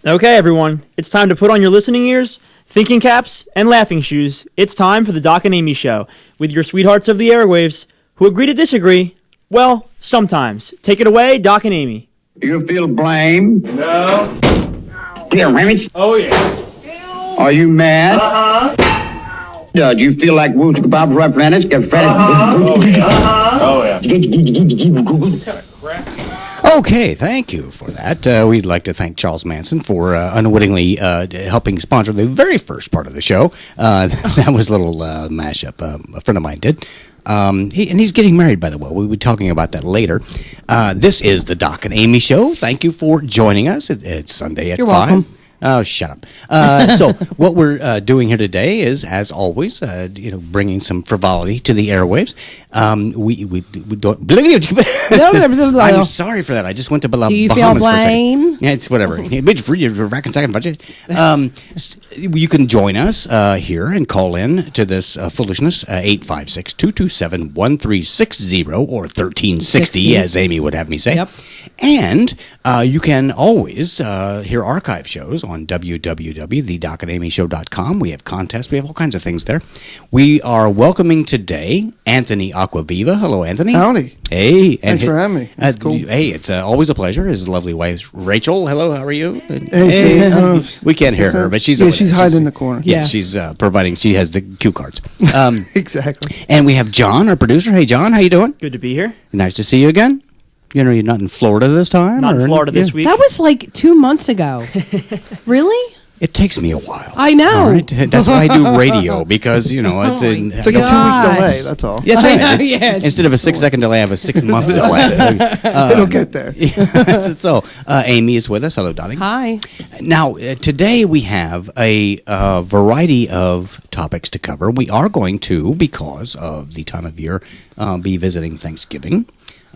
Okay, everyone, it's time to put on your listening ears, thinking caps, and laughing shoes. It's time for the Doc and Amy Show with your sweethearts of the airwaves who agree to disagree. Well, sometimes. Take it away, Doc and Amy. Do you feel blame? No. Feel revenge? Oh, yeah. Are you mad? Uh-huh. Do you feel like Woods Bob Replenish? Get fed. Oh, yeah. Oh, yeah. Okay, thank you for that. We'd like to thank Charles Manson for unwittingly helping sponsor the very first part of the show. That was a little mashup a friend of mine did. And he's getting married, by the way. We'll be talking about that later. This is the Doc and Amy Show. Thank you for joining us. It's Sunday at 5. You're welcome. Oh, shut up. So what we're doing here today is, as always, bringing some frivolity to the airwaves. We don't... I'm sorry for that. I just went to Bahamas. Do you feel blame? Yeah, it's whatever. You're back in second budget. You can join us here and call in to this foolishness, 856-227-1360 or 1360, as Amy would have me say. Yep. And you can always hear archive shows on www.thedocandamyshow.com. We have contests. We have all kinds of things there. We are welcoming today Anthony Aquaviva. Hello, Anthony. Howdy. Hey. Thanks for having me. That's cool. Hey, it's always a pleasure. His lovely wife, Rachel. Hello, how are you? Hey. We can't hear her, but she's hiding in the corner. Yeah, she's providing. She has the cue cards. Exactly. And we have John, our producer. Hey, John, how you doing? Good to be here. Nice to see you again. You're not in Florida this time? Not in Florida this week. That was like 2 months ago. Really? It takes me a while. I know. Right? That's why I do radio, because, it's like a 2-week delay, that's all. That's right. Instead of a 6-second delay, I have a 6-month delay. It'll get there. So, Amy is with us. Hello, darling. Hi. Now, today we have a variety of topics to cover. We are going to, because of the time of year, be visiting Thanksgiving.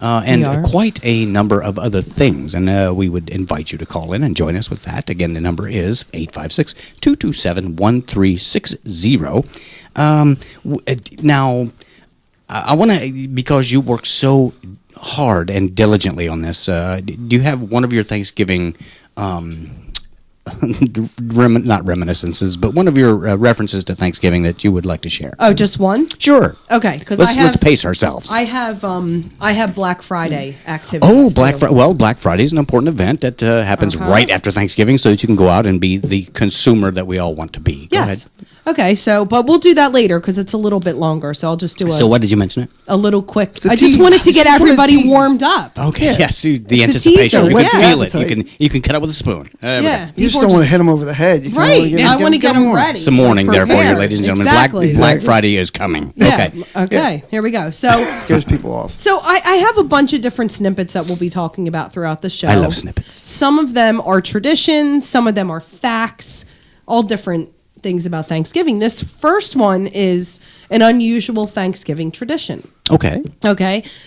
And quite a number of other things. And we would invite you to call in and join us with that. Again, the number is 856-227-1360. Now, I want to, because you work so hard and diligently on this, do you have one of your Thanksgiving... not reminiscences, but one of your references to Thanksgiving that you would like to share? Oh, just one? Sure. Okay, because let's pace ourselves. I have Black Friday activities. Oh, Black Friday is an important event that happens right after Thanksgiving, so that you can go out and be the consumer that we all want to be. Go ahead. Okay, but we'll do that later because it's a little bit longer. So I'll just do So what did you mention it? A little quick. I just wanted to get everybody warmed up. Okay. Yes, the anticipation. You can feel it. You can cut it with a spoon. Yeah. You just don't want to hit them over the head. You right. I want to get them ready. Some morning there for you, ladies and gentlemen. Exactly. Black Friday is coming. Yeah. Okay. Here we go. So scares people off. So I have a bunch of different snippets that we'll be talking about throughout the show. I love snippets. Some of them are traditions. Some of them are facts. All different things about Thanksgiving. This first one is an unusual Thanksgiving tradition. Okay.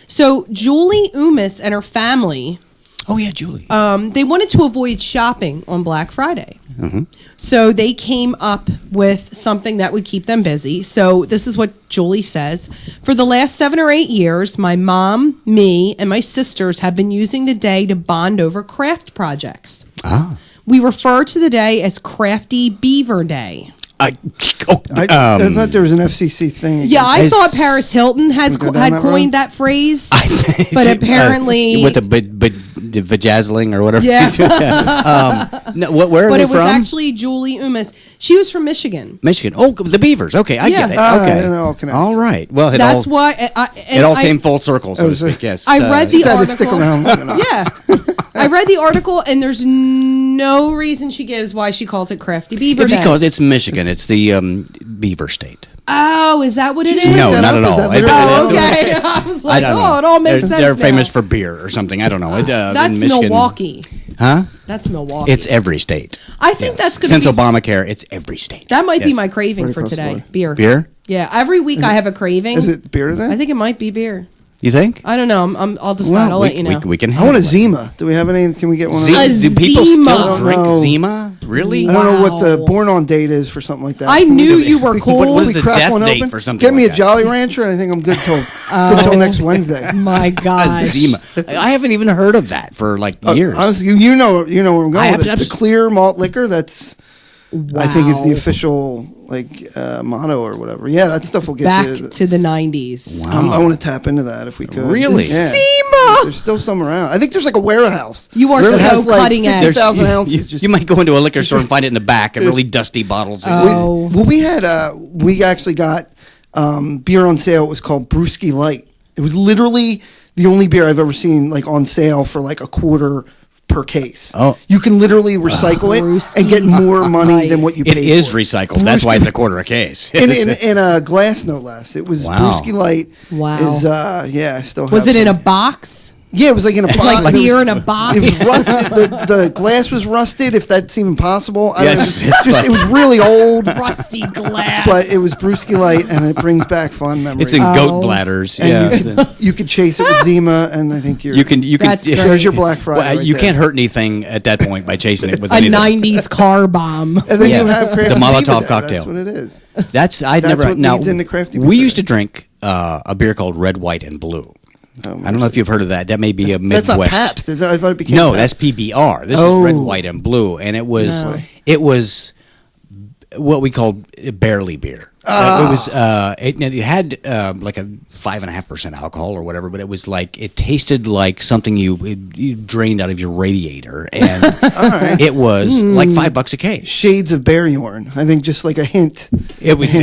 So Julie Umis and her family. Oh yeah, Julie. They wanted to avoid shopping on Black Friday. Mm-hmm. So they came up with something that would keep them busy. So this is what Julie says. For the last 7 or 8 years, my mom, me, and my sisters have been using the day to bond over craft projects. We refer to the day as Crafty Beaver Day. I thought there was an FCC thing. Yeah, I thought Paris Hilton had coined that phrase, but apparently with the vajazzling or whatever. Yeah. Where are they from? But it was actually Julie Umis. She was from Michigan. Oh, the Beavers. Okay, I get it. Okay, all right. Well, that's why it all came full circle, so to speak. Yes, I read the article. Stick around. Yeah, I read the article, and there's no reason she gives why she calls it Crafty Beaver Day. Because it's Michigan. It's the beaver state. Oh, is that what it is? No, not at all. Okay. I was like, it all makes sense. They're famous for beer or something. I don't know. That's Milwaukee. Huh? That's Milwaukee. It's every state. I think that's going to be... Since Obamacare, it's every state. That might be my craving for today. Beer. Beer? Yeah. Every week I have a craving. Is it beer today? I think it might be beer. You think? I don't know. I'll decide. I'll let you know. We can. I want a have one. Zima. Do we have any? Can we get one? Do people Zima. still I don't drink know. Zima? Really? I don't know what the Wow. born on date is for something like that. I Can we knew do- you were cool. What is we the crack death one date open? for something Get me like a that? Jolly Rancher, and I think I'm good till next Wednesday. My A gosh. Zima. I haven't even heard of that for like years. Honestly, you know where I'm I going with have- this. The clear malt liquor. That's I think is the Wow. official motto or whatever. Yeah, that stuff will get Back you. to the 90s. Wow. I want to tap into that if we could. Really? Yeah. Zima! There's still some around. I think there's like a warehouse. You are that so has like cutting edge. 50,000 ounces. You might go into a liquor store and find it in the back in really dusty bottles. Oh. Well, we actually got beer on sale. It was called Brewski Light. It was literally the only beer I've ever seen like on sale for like a quarter per case. Oh. You can literally recycle it and get more money than what you It paid is for. recycled. That's why it's a quarter a case. in a glass, no less. It was Wow. Brewski Light. Wow. Is I still Was have it in a some. box? Yeah, it was like in a box. Like and it beer was- in a box? It was rusted. The glass was rusted, if that's even possible. I don't know. Yes, it's like- It was really old, Rusty glass. but it was Brewski Light, and it brings back fond memories. It's in Oh. goat bladders. And Yeah. you could chase it with Zima, and I think You can. That's great. There's your Black Friday. Well, right you there. can't hurt anything at that point by chasing it with a anything. 90s car bomb. And then Yeah. you have crafty The Molotov Beaver there. cocktail. That's what it is. That's I'd That's never. what Now leads into Crafty we Beaver. used to drink a beer called Red, White, and Blue. Oh, I don't know if you've heard of that. That may be a That's Midwest. not Pabst, is that? I thought it became No, Pabst. that's PBR. This Oh. is Red, White, and Blue, and it was No. it was what we called barely beer. It had like a 5.5% alcohol or whatever, but it was like it tasted like something you drained out of your radiator, and it was like $5 a case. Shades of Barryorn. I think just like a hint. It was,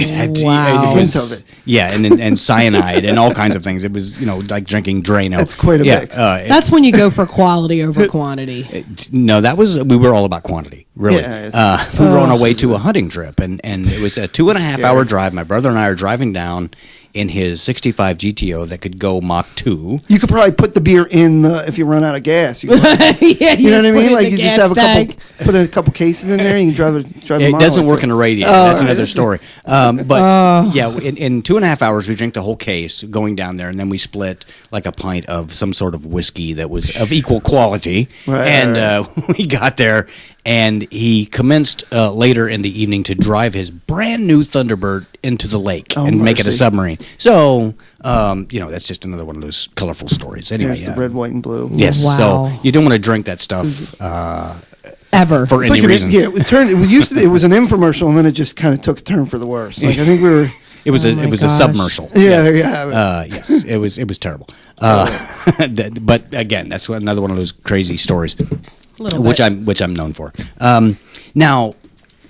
Wow. it was Hint of it. yeah, and cyanide and all kinds of things. It was like drinking Drano. That's quite a mix. That's when you go for quality over quantity. No, we were all about quantity, really. Yeah, We were on our way to a hunting trip, and it was a 2.5 hour drive. My brother and I are driving down in his 65 GTO that could go Mach 2. You could probably put the beer in if you run out of gas. You, Yeah, you know what I put it mean? in Like the you just gas have tank. put a couple cases in there, and you can drive. It a mile doesn't with work it. in a radiator. Oh, That's right. another story. But yeah, in 2.5 hours, we drank the whole case going down there, and then we split like a pint of some sort of whiskey that was of equal quality. Right, And we got there, and he commenced later in the evening to drive his brand new Thunderbird into the lake Oh, and make it a mercy. submarine. So, that's just another one of those colorful stories. Anyway, There's the red, white, and blue. Yes. Wow. So you don't want to drink that stuff Ever. for It's any like reason. it used to be. It was an infomercial, and then it just kind of took a turn for the worse. Like I think we were. It was Oh a my it was gosh. a submersial. Yeah, there you have it. Yes, it was terrible. But again, that's another one of those crazy stories, Little which bit. I'm known for. Now,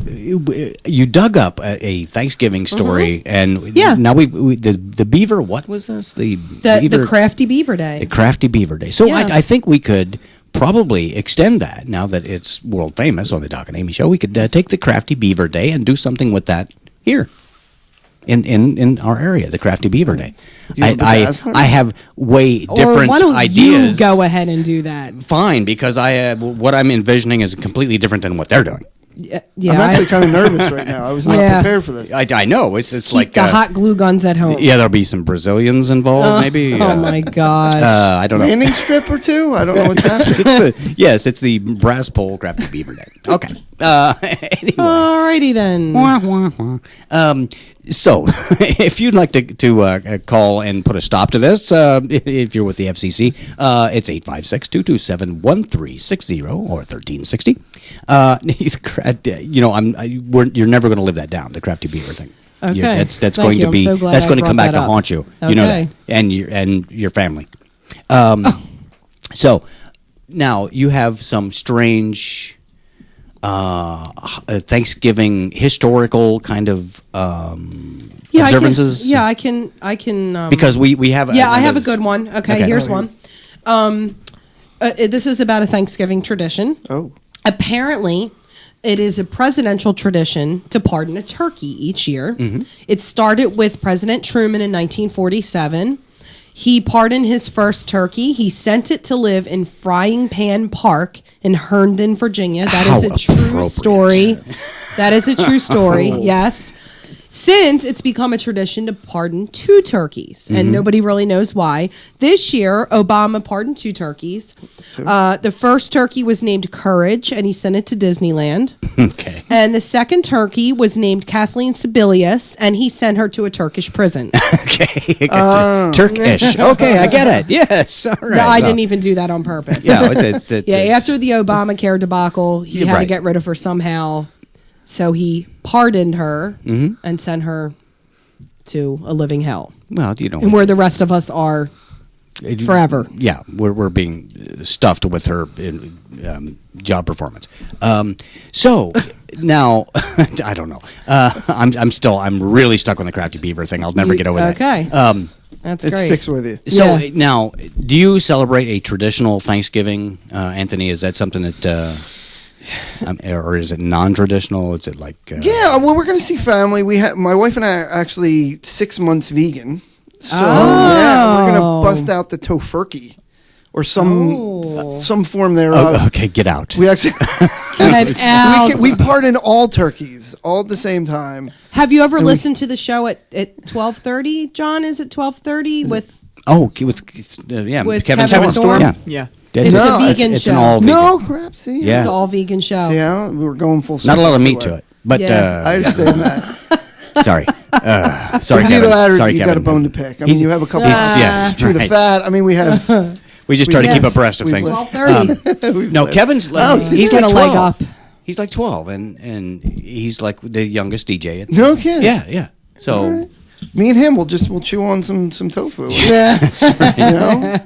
you dug up a Thanksgiving story, and Yeah. now the beaver. What was this? The The Crafty Beaver Day. the Crafty Beaver Day. So Yeah. I think we could probably extend that now that it's world famous on the Doc and Amy show. We could take the Crafty Beaver Day and do something with that here. In our area, the Crafty Beaver Day. You have the Dazzler? I have way Or different why don't ideas. you go ahead and do that? Fine, because what I'm envisioning is completely different than what they're doing. Yeah, I'm actually kind of nervous right now. I was not Yeah. prepared for this. I know it's keep like the hot glue guns at home. yeah, there'll be some Brazilians involved, maybe. Oh my god. I don't know. Landing strip or two? I don't know what's happening. Yes, it's the brass pole Crafty Beaver Day. Okay. Anyway. Alrighty then. So, if you'd like to call and put a stop to this, if you're with the FCC, it's 856-227-1360 or 1360. You're never going to live that down, the Crafty Beaver thing. Okay. That's Thank going you. to I'm be so glad that's I going to come brought back that to up. haunt you. You know that, Okay. and your family. So now you have some strange Thanksgiving historical kind of observances. I can. Because we have. Yeah, I have a good one. Okay, here's Oh, one. This is about a Thanksgiving tradition. Oh. Apparently, it is a presidential tradition to pardon a turkey each year. Mm-hmm. It started with President Truman in 1947. He pardoned his first turkey. He sent it to live in Frying Pan Park in Herndon, Virginia. That is How a true appropriate. story. That is a true story. Yes. since it's become a tradition to pardon 2 turkeys, and nobody really knows why. This year, Obama pardoned 2 turkeys. The first turkey was named Courage, and he sent it to Disneyland. Okay. And the second turkey was named Kathleen Sebelius, and he sent her to a Turkish prison. Okay. Turkish. Okay, I get it. Yes. All right. No, I didn't even do that on purpose. Yeah, it's After the Obamacare debacle, he had to right. get rid of her somehow. So he pardoned her and sent her to a living hell. Well, you know. And where the rest of us are forever. Yeah, we're being stuffed with her job performance. So now, I don't know. I'm really stuck on the Crafty Beaver thing. I'll never get over that. Okay. That's It great. sticks with you. So Yeah. now, do you celebrate a traditional Thanksgiving, Anthony? Is that something that, or is it non-traditional? Is it like? Yeah, well, we're going to see family. My wife and I are actually 6 months vegan. So, yeah, we're going to bust out the tofurkey or some form thereof. Oh, okay, get out. We actually Get out. we pardon all turkeys all at the same time. Have you ever listened to the show at 12:30? John, is it 12:30 with? with With Kevin Kevin Storm. Storm? Yeah. Yeah. It's No, a vegan it's show. an all vegan. No crap. See, Yeah. It's an all vegan show. See how we're going full Not a circle lot of meat everywhere. to it, but Yeah. I understand that. sorry, sorry, Either Kevin. that or Sorry, you Kevin. got a bone to pick. I mean, you have a couple. Yes, Chew the right. fat. I mean, we have. We just try to keep Yes. abreast of We've things. lived. 12:30. No, Kevin's He's he's like got a leg 12. up. He's like 12, and he's like the youngest DJ. No kidding. Yeah. So Me and him will chew on some tofu. Yeah. You know,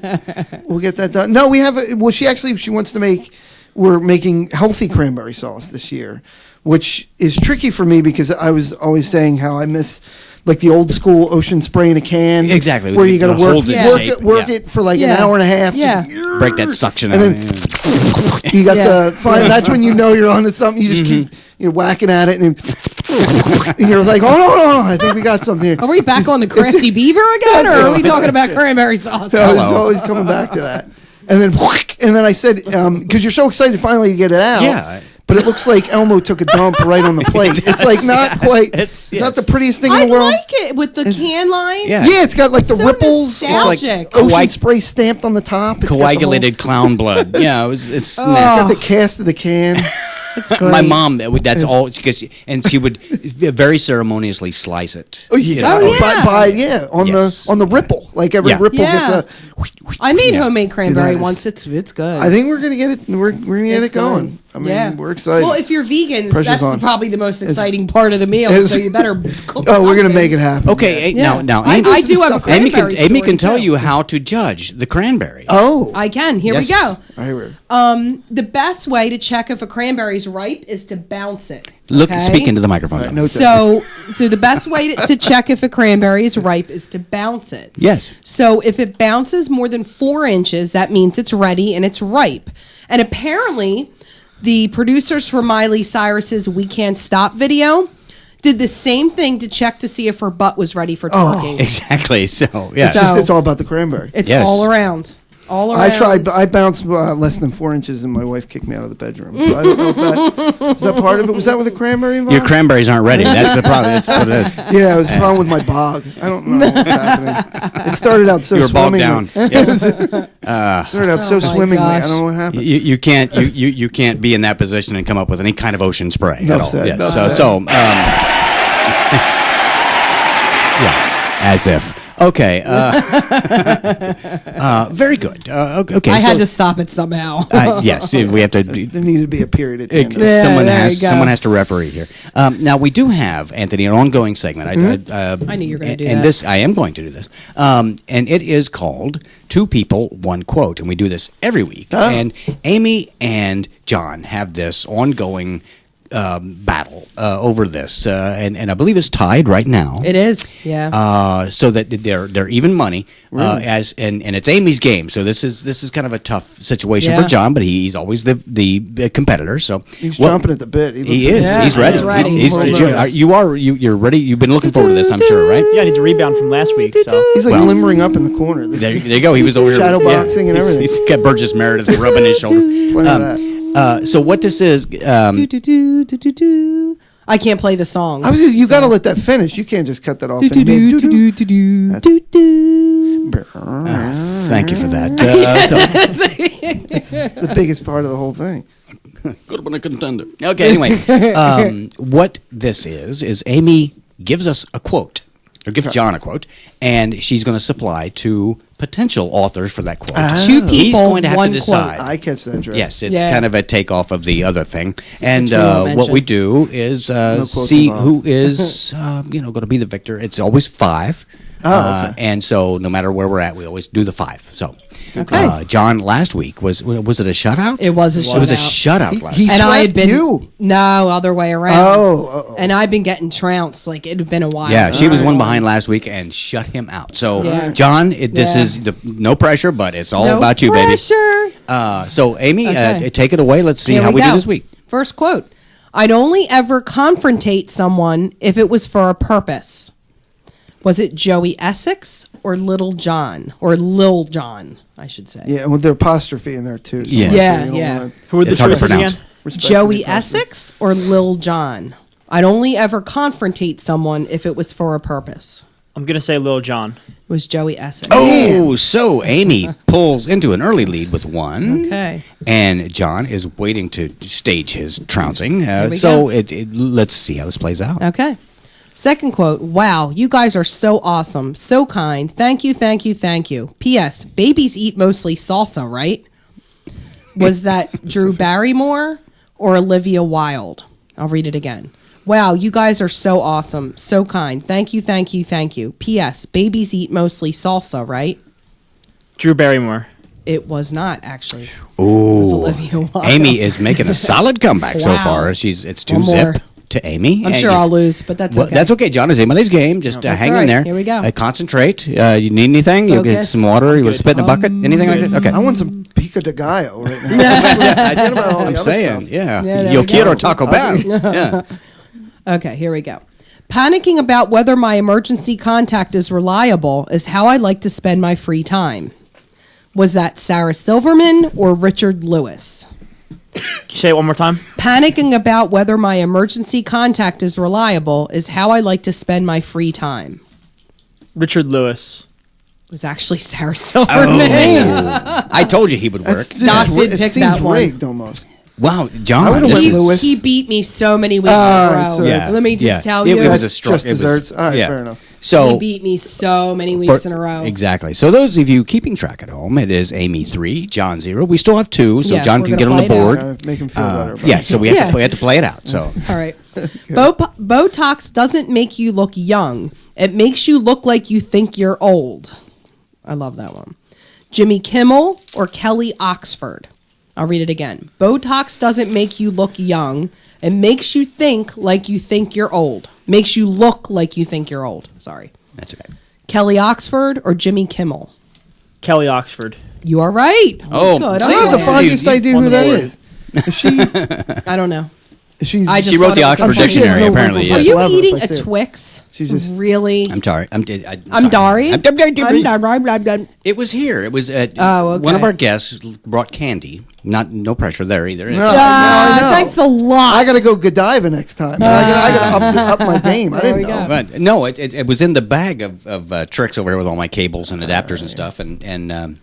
we'll get that done. No, we have. She wants to make. We're making healthy cranberry sauce this year, which is tricky for me because I was always saying how I miss like the old school ocean spray in a can. Exactly. Where you got to Hold it shape. work Yeah. it for like an Yeah. hour and a half. Yeah. Just, break that suction And out. then you got Yeah. that's when you know you're onto something. You just keep whacking at it and you're like, oh no, I think we got something here. Are we back on the Crafty Beaver again, or are we talking about cranberry sauce? I was Hello. always coming back to that. And then I said, because you're so excited finally to get it out. Yeah. But it looks like Elmo took a dump right on the plate. It's like not quite. It's- It's not yes. the prettiest thing I in the world. like it with the can line. Yeah. Yeah, it's got like the So ripples. It's like nostalgic. ocean spray stamped on the top. It's got the whole- Coagulated clown blood. Yeah, it's It's got the cast of the can. It's great. My mom, that's all, because and she would very ceremoniously slice it. Oh, you You got know? on Yes. the ripple. Like every Yeah. ripple Yeah. gets a. I made Yeah. homemade cranberry Dude, that is- once. It's good. I think we're gonna get it. We're gonna get It's it going. good. I mean, Yeah. we're excited. Well, if you're vegan, Pressure's that's on. probably the most exciting part of the meal. It's- So you better cook Oh, we're gonna something. make it happen. Okay, Yeah. now I Amy, do have a Amy cranberry can story, tell too. you how to judge the cranberry. Oh, I can. Here Yes. we go. I hear. The best way to check if a cranberry is ripe is to bounce it. Look, okay? speak into the microphone. Right, Thomas. no- So the best way to check if a cranberry is ripe is to bounce it. Yes. So if it bounces more than 4 inches, that means it's ready and it's ripe. And apparently, the producers for Miley Cyrus's "We Can't Stop" video did the same thing to check to see if her butt was ready for twerking. Exactly. So yeah. So- It's all about the cranberry. It's Yes. all around. All around. I tried. I bounced less than 4 inches, and my wife kicked me out of the bedroom. So I don't know if that was that part of it. Was that with the cranberry involved? Your cranberries aren't ready. That's the problem. That's what it is. Yeah, it was a problem with my bog. I don't know what's happening. It started out so You were bogged swimmingly. down. Yes. Started out so my swimmingly. gosh. I don't know what happened. You can't you can't be in that position and come up with any kind of ocean spray at Enough all. said, Yes. enough So said. yeah, as if. Okay. Very good. Okay. I had so, to stop it somehow. yes, we have to. There needed to be a period at the end. of it. Yeah, someone there has you go. someone has to referee here. Now we do have, Anthony, an ongoing segment. I knew you were gonna do and that. this I am going to do this. And it is called Two People, One Quote, and we do this every week. Oh. And Amy and John have this ongoing battle over this, and I believe it's tied right now. It is. Yeah. So that they're even money, as and it's Amy's game. So this is kind of a tough situation Yeah. for John, but he's always the competitor. So He's what- chomping at the bit. He is. Yeah, he's ready. he's ready. You're ready. You've been looking forward to this, I'm sure, right? Yeah, I need to rebound from last week. So He's like Well- limbering up in the corner. There you go. He was over here Shadow boxing and everything. He's got Burgess Meredith rubbing his shoulder. Plenty of that. So what this is, Do, do, do, do, do, do. I can't play the song. You got to let that finish. You can't just cut that off. Do, do, do, do, do, do, do. Thank you for that. The biggest part of the whole thing. Could have been a contender. Okay, anyway, what this is Amy gives us a quote, or gives John a quote, and she's going to supply to potential authors for that quote. Two people, He's going to have one to decide. I catch that, Dre. Yes, it's Yeah. kind of a takeoff of the other thing. And Which we won't what we mention. do is quotes see involved. who is going to be the victor. It's always 5. Okay. And so no matter where we're at, we always do the 5. So, Okay. John, last week, was it a shutout? It was a shutout. It was a shutout last He week. And I had swept been you. no other way around. Oh. And I've been getting trounced. Like it had been a while. Yeah, she was since one I won. behind last week and shut him out. So, Yeah. John, this Yeah. is no pressure, but it's all No about you, pressure. baby. So, Amy, Okay. take it away. Let's see Here how we do go. this week. First quote: "I'd only ever confrontate someone if it was for a purpose." Was it Joey Essex or Little John or Lil John? I should say. Yeah, with the apostrophe in there too. Yeah. Yeah, you don't yeah. wanna Who were the It's hard to choices pronounce. again? respect the Joey apostrophe. Essex or Lil John? I'd only ever confrontate someone if it was for a purpose. I'm gonna say Lil John. It was Joey Essex. Oh, so Amy pulls into an early lead with 1. Okay. And John is waiting to stage his trouncing. we So go. let's see how this plays out. Okay. Second quote: "Wow, you guys are so awesome, so kind. Thank you, thank you, thank you. P.S. Babies eat mostly salsa, right?" Was that Drew Barrymore or Olivia Wilde? I'll read it again. "Wow, you guys are so awesome, so kind. Thank you, thank you, thank you. P.S. Babies eat mostly salsa, right?" Drew Barrymore. It was not actually. It was Ooh. Olivia Wilde. Amy is making a solid comeback so Wow. far. It's 2 One more. zip to Amy. I'm And sure you- I'll lose, but that's Well, okay. that's okay, John. It's anybody's game. Just That's hang all in right. there. Here we go. Concentrate. You need anything? You get Focus. some water? You want to spit in a bucket? Anything like that? Okay. I want some pico de gallo right now. Forget about all the I'm other saying, stuff. yeah. Yeah, there Yo we go. quiero Taco Bell. Yeah. Okay, here we go. "Panicking about whether my emergency contact is reliable is how I like to spend my free time." Was that Sarah Silverman or Richard Lewis? Can you say it one more time? "Panicking about whether my emergency contact is reliable is how I like to spend my free time." Richard Lewis. It was actually Sarah Silverman. I told you he would work. That's Doc just, did it pick seems that one. rigged almost. Wow, I John. would've this went is- Lewis. He beat me so many weeks in a right, row. so Yeah. Let me just tell It you. was a That's strong. just desserts. All right, fair enough. So He beat me so many for- weeks in a row. Exactly. So those of you keeping track at home, it is Amy 3, John 0. We still have 2, so Yeah, John we're can gonna get on the play it out. board. Gotta make him feel better. about Yeah, it. so we have to play it out. So All right. Botox doesn't make you look young. It makes you look like you think you're old. I love that one. Jimmy Kimmel or Kelly Oxford? I'll read it again. Botox doesn't make you look young. It makes you think like you think you're old. Makes you look like you think you're old. Sorry. that's okay. Kelly Oxford or Jimmy Kimmel? Kelly Oxford. You are right. Oh, Good. see, I have the Okay. foggiest idea on who the that board. is. Is she? I don't know. She's. I just She wrote thought the it was- Oxford I'm sure she has Dictionary, no apparently. wrinkles Are Yes. you whatsoever eating if I a see it. Twix? She's just- Really? I'm sorry. I'm I'm Dari. I'm Dari. It was here. It was Oh, okay. one of our guests brought candy. No pressure there either. No, I know. Thanks a lot. I gotta go Godiva next time. I gotta up my game. I There didn't we know. go. But no, it was in the bag of tricks over here with all my cables and adapters and stuff. And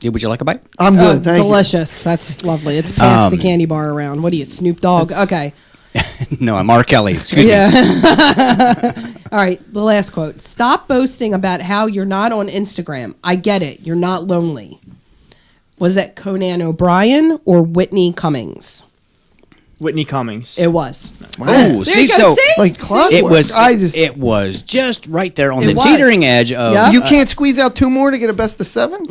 yeah, would you like a bite? I'm good. Thank delicious. That's lovely. It's passed the candy bar around. What are you, Snoop Dogg? Okay. No, I'm R. Kelly. Excuse me. Yeah. All right. The last quote. "Stop boasting about how you're not on Instagram. I get it. You're not lonely." Was it Conan O'Brien or Whitney Cummings? Whitney Cummings. It was. Oh, There see, you go. so See? Like clockwork. it was. I just right there on It the was. teetering edge of. Yeah. You can't squeeze out 2 more to get a best of 7.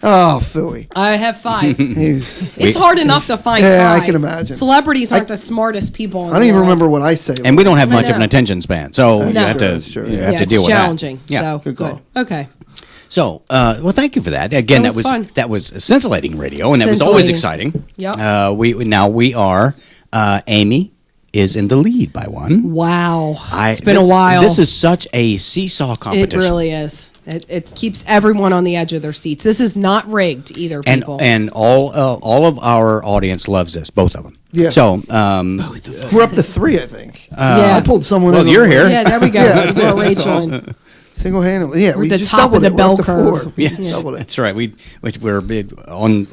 Oh, phooey. I have 5. He's- It's hard enough to find Yeah, I 5. can imagine. Celebrities aren't the smartest people in I don't the even world. remember what I say. And we don't have I much of an know. attention span, so you No. have to That's true, you yeah. have Yeah, to it's deal with challenging. that. Yeah. So, Good call. Okay. So, well, thank you for that. Again, That was fun. that was scintillating radio, and that was always Scintillating. exciting. Yep. We are Amy is in the lead by 1. Wow. It's been a while. This is such a seesaw It competition. really is. It keeps everyone on the edge of their seats. This is not rigged either, people. And all of our audience loves this, both of them. Yeah. So, We're up to 3, I think. Yeah. I pulled someone. well, in you're over- here. Yeah, there we go. Yeah, Throw that's Rachel all. in. Single-handedly. Yeah, We're we at the just top of doubled the it. We're bell up to 4. curve. We Yes, just doubled it. that's right. We're on,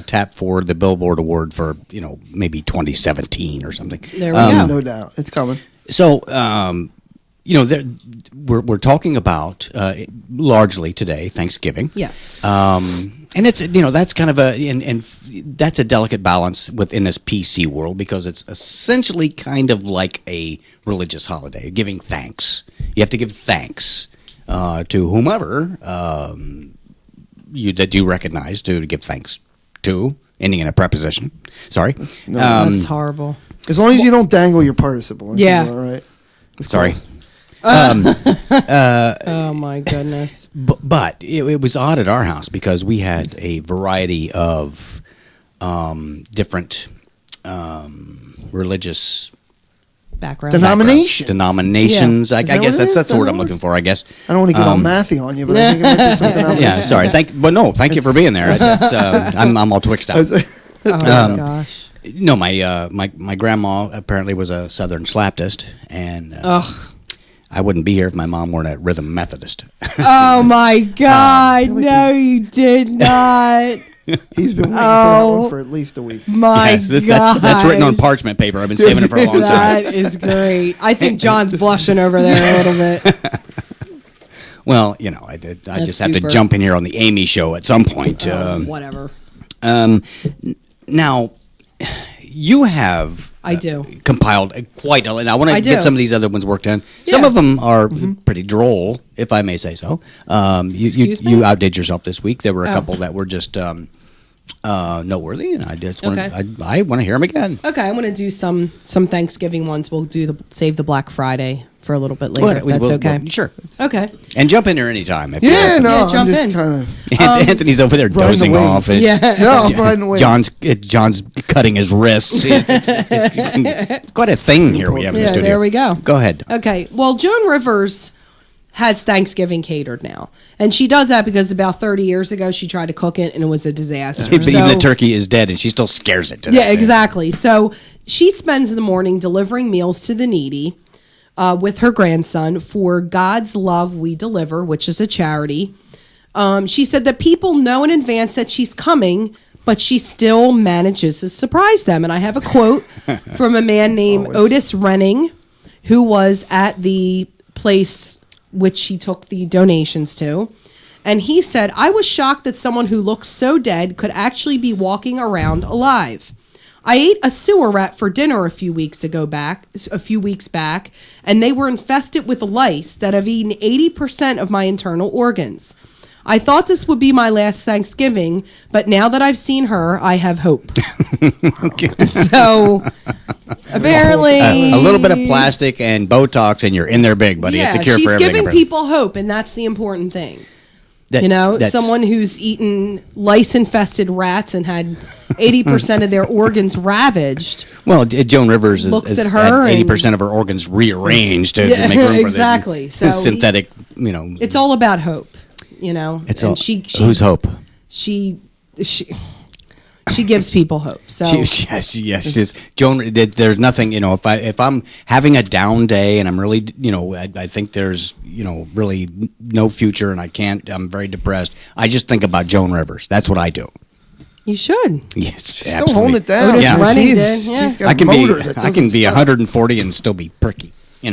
tap for the Billboard Award for maybe 2017 or something. There we go. No doubt. It's coming. So, we're talking about largely today Thanksgiving. Yes. And it's that's kind of and that's a delicate balance within this PC world because it's essentially kind of like a religious holiday, giving thanks. You have to give thanks to whomever that you recognize to give thanks to, ending in a preposition. Sorry. That's horrible. As long as you don't dangle your participle. Yeah. All right. It's Sorry. close. Oh my goodness. But it was odd at our house because we had a variety of different religious Background. Denominations. I Is that what guess it is? that's the Is that word what I'm it looking is? for. I guess. I don't want to get all mathy on you, but I think it might be something. Yeah, sorry. Thank you for being there. That's, I'm all twixed out. Oh my gosh. No, my grandma apparently was a Southern Slaptist, and I wouldn't be here if my mom weren't a Rhythm Methodist. Oh my God! No, you did not. He's been waiting for that one for at least a week. My Yes, God, that's written on parchment paper. I've been saving it for a long time. That is great. I think John's blushing over there a little bit. Well, I just have super. to jump in here on the Amy show at some point. Whatever. Now, you have I do. compiled quite a lot. I want I to get do. some of these other ones worked in. Some Yeah. of them are pretty droll, if I may say so. Excuse me? You outdid yourself this week. There were a Oh. couple that were just noteworthy, and I just want Okay. I want to hear them again. Okay, I want to do some Thanksgiving ones. We'll save the Black Friday for a little bit later. if that's okay. Sure. Okay. And jump in there anytime. If Yeah, you no, Yeah, I'm jump just in. kind of. Anthony's over there riding dozing the wave. off. And Yeah. No, I'm riding away. John's cutting his wrists. It's quite a thing here we have in the Yeah, studio. there we go. Go ahead. Okay. Well, Joan Rivers has Thanksgiving catered now. And she does that because about 30 years ago she tried to cook it and it was a disaster. But even the So- turkey is dead, and she still scares it to Yeah, death. exactly. So she spends the morning delivering meals to the needy with her grandson for God's Love We Deliver, which is a charity. She said that people know in advance that she's coming, but she still manages to surprise them. And I have a quote from a man named Otis Renning, who was at the place which she took the donations to. And he said, "I was shocked that someone who looks so dead could actually be walking around alive. I ate a sewer rat for dinner a few weeks back, and they were infested with lice that have eaten 80% of my internal organs. I thought this would be my last Thanksgiving, but now that I've seen her, I have hope." So apparently A little bit of plastic and Botox, and you're in there big, buddy. It's a cure she's for everything. giving people hope, and that's the important thing. That's- Someone who's eaten lice-infested rats and had 80% of their organs ravaged. Well, Joan Rivers Looks is at her had and- 80% of her organs rearranged to Yeah, make room for exactly. the So synthetic. It's all about hope, It's and all. she Whose hope? she gives people hope. So Yes. She's Joan. There's nothing. If I'm having a down day and I'm really, I think there's, really no future and I'm very depressed. I just think about Joan Rivers. That's what I do. you should. Yes, She's still holding it down. Otis Yeah. Renning She's, did, yeah. she's got I a can motor be. that I can doesn't be stop. 140 and still be pricky. Oh,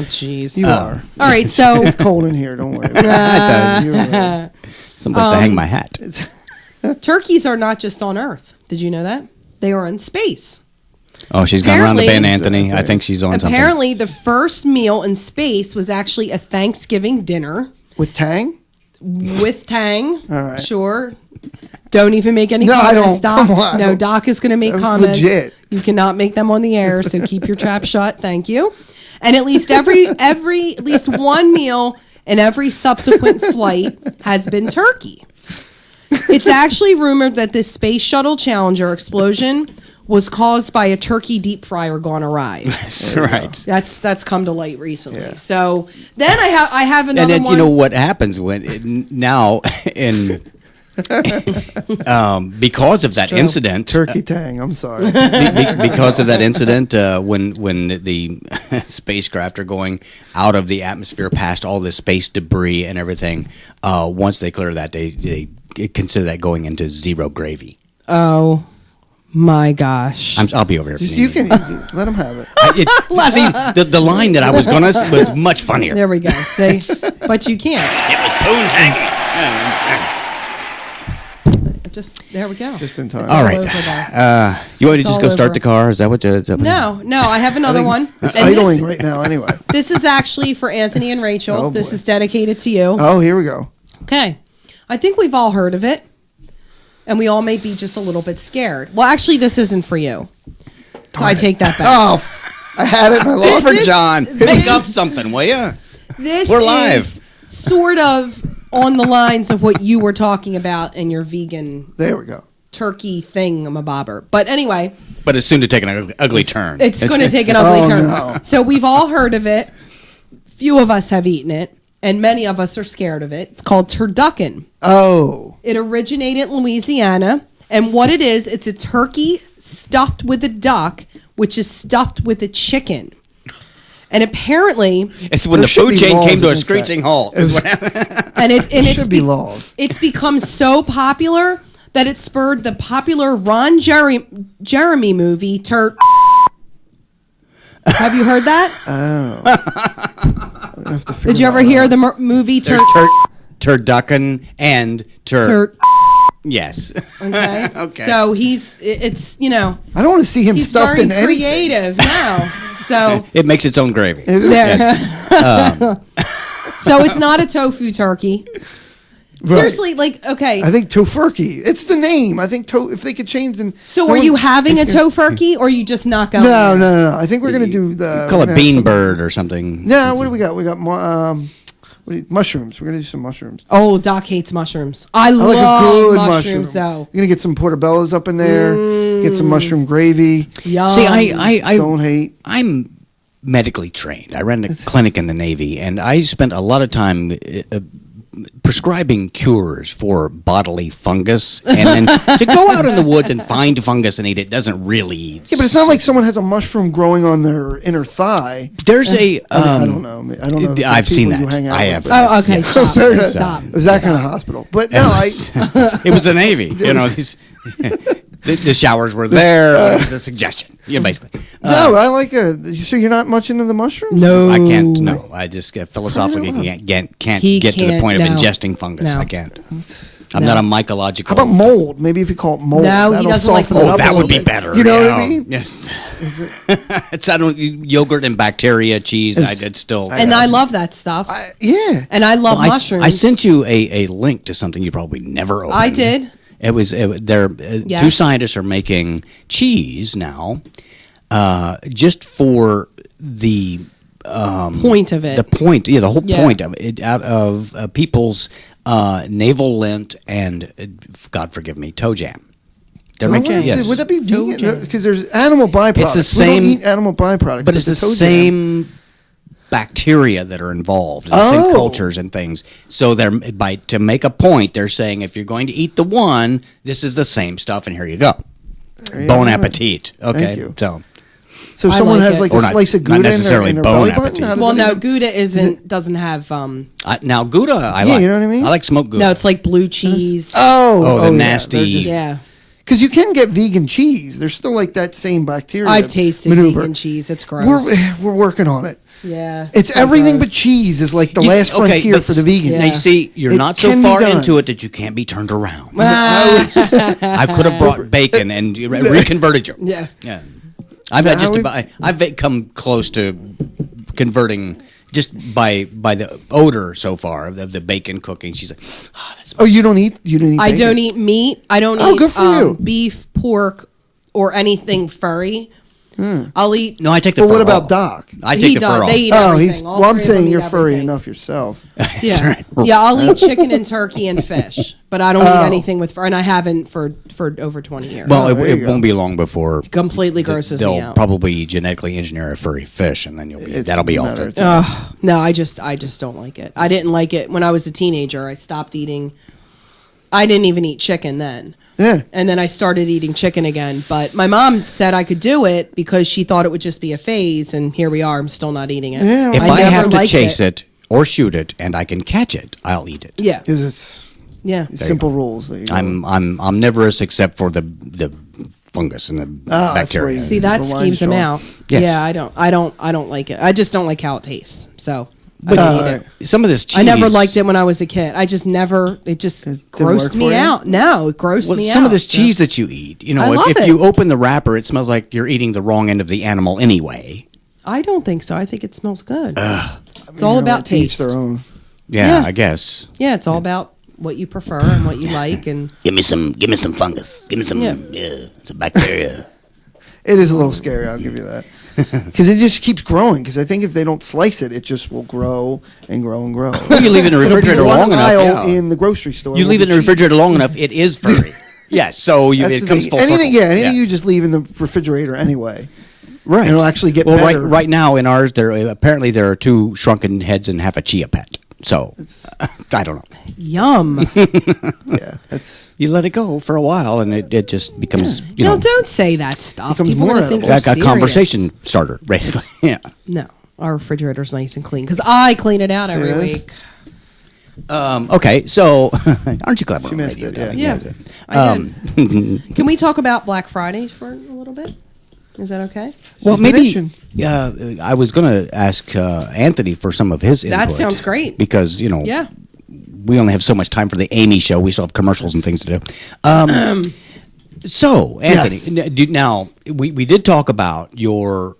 jeez. You are. All right, so It's cold in here. Don't worry. About it. You're right. Someplace to hang my hat. turkeys are not just on Earth. Did you know that? They are in space. Oh, she's gone around the bend, Apparently- Anthony. I think she's on something. Apparently, the first meal in space was actually a Thanksgiving dinner With Tang? with Tang. All right. Sure. Don't even make any No, I comments, don't. Doc. Come on, I No, don't. Doc is going to make That was comments. legit. You cannot make them on the air, so keep your trap shut. Thank you. And at least at least one meal in every subsequent flight has been turkey. It's actually rumored that this Space Shuttle Challenger explosion was caused by a turkey deep fryer gone awry. That's right. That's come to light recently. Yeah. So then I have And another then one. you know what happens when now in Because of that incident, Turkey Tang. I'm sorry. because of that incident, when the spacecraft are going out of the atmosphere past all the space debris and everything, once they clear that, they consider that going into zero gravy. Oh my gosh! I'll be over here. Just if you need can me. let him have it. See, the line that I was going to was much funnier. There we go. See, but you can't. It was poontang. Just there we go. Just in time. All right. Over there. You want me to It's just all go start over. the car? Is that what? Is that what No, I have another one. It's And idling right now anyway. This is actually for Anthony and Rachel. Oh, This boy. is dedicated to you. Oh, here we go. Okay. I think we've all heard of it. And we all may be just a little bit scared. Well, actually, this isn't for you. So I take that back. Oh, I had it and I lost For it. John, make up something, will ya? This We're is live. sort of on the lines of what you were talking about in your vegan There we go. turkey thingamabobber. But anyway, But it's soon to take an ugly turn. it's going to take an ugly Oh, turn. no. So we've all heard of it. Few of us have eaten it. And many of us are scared of it. It's called turducken. Oh, It originated in Louisiana. And what it is, it's a turkey stuffed with a duck, which is stuffed with a chicken. And apparently, It's when There the should food be chain laws came to a against screeching that. halt. is what happened. it's should be laws. It's become so popular that it spurred the popular Ron Jeremy movie Have you heard that? I have to figure Did you that ever one hear out. the movie There's turducken and Tur- Yes. Okay. Okay. So it's I don't want to see him he's stuffed very in anything. creative now. So It makes its own gravy. there. So it's not a tofu turkey. Right. Seriously, like okay. I think tofurkey. It's the name. I think if they could change the. So no are you one- having a tofurkey or are you just not going? No, no. I think we're gonna do the. Call we're it gonna have bean some- bird or something. No, what do we got? We got mushrooms. We're gonna do some mushrooms. Oh, Doc hates mushrooms. I I like love a good mushrooms mushroom. though. We're gonna get some portobellos up in there. Get some mushroom gravy. Yum. See, I Don't hate. I'm medically trained. I ran a clinic in the Navy, and I spent a lot of time prescribing cures for bodily fungus. And then to go out in the woods and find fungus and eat it doesn't really. Yeah, but it's not like someone has a mushroom growing on their inner thigh. There's a. I don't know. I don't know. the I've seen people you that. hang out I with, have. but Oh, okay. Stop. Fair enough. Stop. It was that kind of hospital. But It no, was, it was the Navy. You know, the showers were there. It was a suggestion. Yeah, basically. no, I like a. So you're not much into the mushrooms? No, I can't. No, I just philosophically can't He get to the can't, point of no. ingesting fungus. No. I can't. I'm not a mycological. How about mold? Maybe if you call it mold, No, he that'll doesn't like soften it mold. up a that would little be bit. better. You know what yeah. I mean? Yes. It's yogurt and bacteria, cheese. It's still. and I love that stuff. Yeah. And I love Well, mushrooms. I sent you a link to something you probably never opened. I did. It was there. Yes. Two scientists are making cheese now, just for the Point of it. the point. Yeah, the whole Yeah. point of it out of people's navel lint and God forgive me, toe jam. They're making yes. Would that be Toe vegan? jam. Because there's animal byproducts. It's the We same- don't eat animal byproducts. But it's the toe jam. same bacteria that are involved in the same Oh. cultures and things. So they're to make a point, they're saying if you're going to eat the one, this is the same stuff, and here you go. There you Bon have it. appetit. Okay, Thank you. so So if I someone like has it. like Or a not- slice of not Gouda necessarily in their bone belly button. appetit. how does well, that no, even- Gouda doesn't have now Gouda, I Yeah, like. you know what I mean? I like smoked Gouda. no, it's like blue cheese. Oh, the yeah, nasty- they're just- Yeah. Because you can get vegan cheese. There's still like that same bacteria. I've tasted maneuver. vegan cheese. It's gross. We're working on it. yeah. It's so everything but gross. cheese is like the You- last okay, frontier but for the vegan. Yeah. Now you see, you're It not so can be far done. into it that you can't be turned around. Ah, I could have brought bacon and reconverted you. yeah. Yeah, I've Now had just we- about. I've come close to converting just by the odor so far of the bacon cooking. She's like, oh, that's Oh, you don't eat? You don't eat? I bacon? don't eat meat. I don't Oh, eat good for you. beef, pork, or anything furry. I'll eat. no. I take the. But fur what about off. Doc? I He take the does. fur off. They eat Oh, everything. he's. All Well, I'm three of them saying eat you're furry everything. enough yourself. Yeah, yeah. I'll eat chicken and turkey and fish, but I don't eat anything with fur, and I haven't for over 20 years. Well, there you it go. won't be long before completely grosses they'll me out. probably genetically engineer a furry fish, and then It's that'll be a all. matter of fit. No, I just don't like it. I didn't like it when I was a teenager. I stopped eating I didn't even eat chicken then. Yeah. And then I started eating chicken again. But my mom said I could do it because she thought it would just be a phase. And here we are. I'm still not eating it. Yeah, If well, I never have to liked chase it or shoot it and I can catch it, I'll eat it. Yeah. Because it's Yeah. simple rules. That you go with. I'm omnivorous except for the fungus and the that's bacteria. where you- See, that The line's skeeves them drawn. out. Yes. Yeah, I don't like it. I just don't like how it tastes. So I don't eat it. Some of this cheese. I never liked it when I was a kid. I just never. It just didn't work grossed for me you? out. No, it grossed me out. Some of this so- cheese that you eat, you I know, love if it. you open the wrapper, it smells like you're eating the wrong end of the animal anyway. I don't think so. I think it smells good. It's You all know, about to each taste. their own. Yeah, Yeah. I guess. Yeah, it's all about what you prefer and what you like. And Give me some fungus. Give me some, some bacteria. It is a little scary. I'll give you that. Because it just keeps growing. Because I think if they don't slice it, it just will grow and grow and grow. Well, you leave it in the It'll be refrigerator one long enough. aisle yeah. in the grocery store. You will leave be it in the cheese. refrigerator long enough, it is furry. Yes, so That's it the comes thing. full Anything, circle. anything you just leave in the refrigerator anyway. right. and it'll actually get well, better. right now in ours, apparently there are 2 shrunken heads and half a chia pet. So I don't know. yum. Yeah, that's You let it go for a while, and it just becomes you No, know don't say that stuff. Becomes People more are gonna think edible. we're a serious. conversation starter, basically. Yeah. No, our refrigerator's nice and clean because I clean it out every it is? week. Okay, so aren't you clever? She on missed radio, it, darling? Yeah, I did. Can we talk about Black Friday for a little bit? Is that okay? Well, She's maybe. been I was going to ask Anthony for some of his input. That sounds great. Because Yeah. we only have so much time for the Amy show. We still have commercials and things to do. So, Anthony, now we did talk about your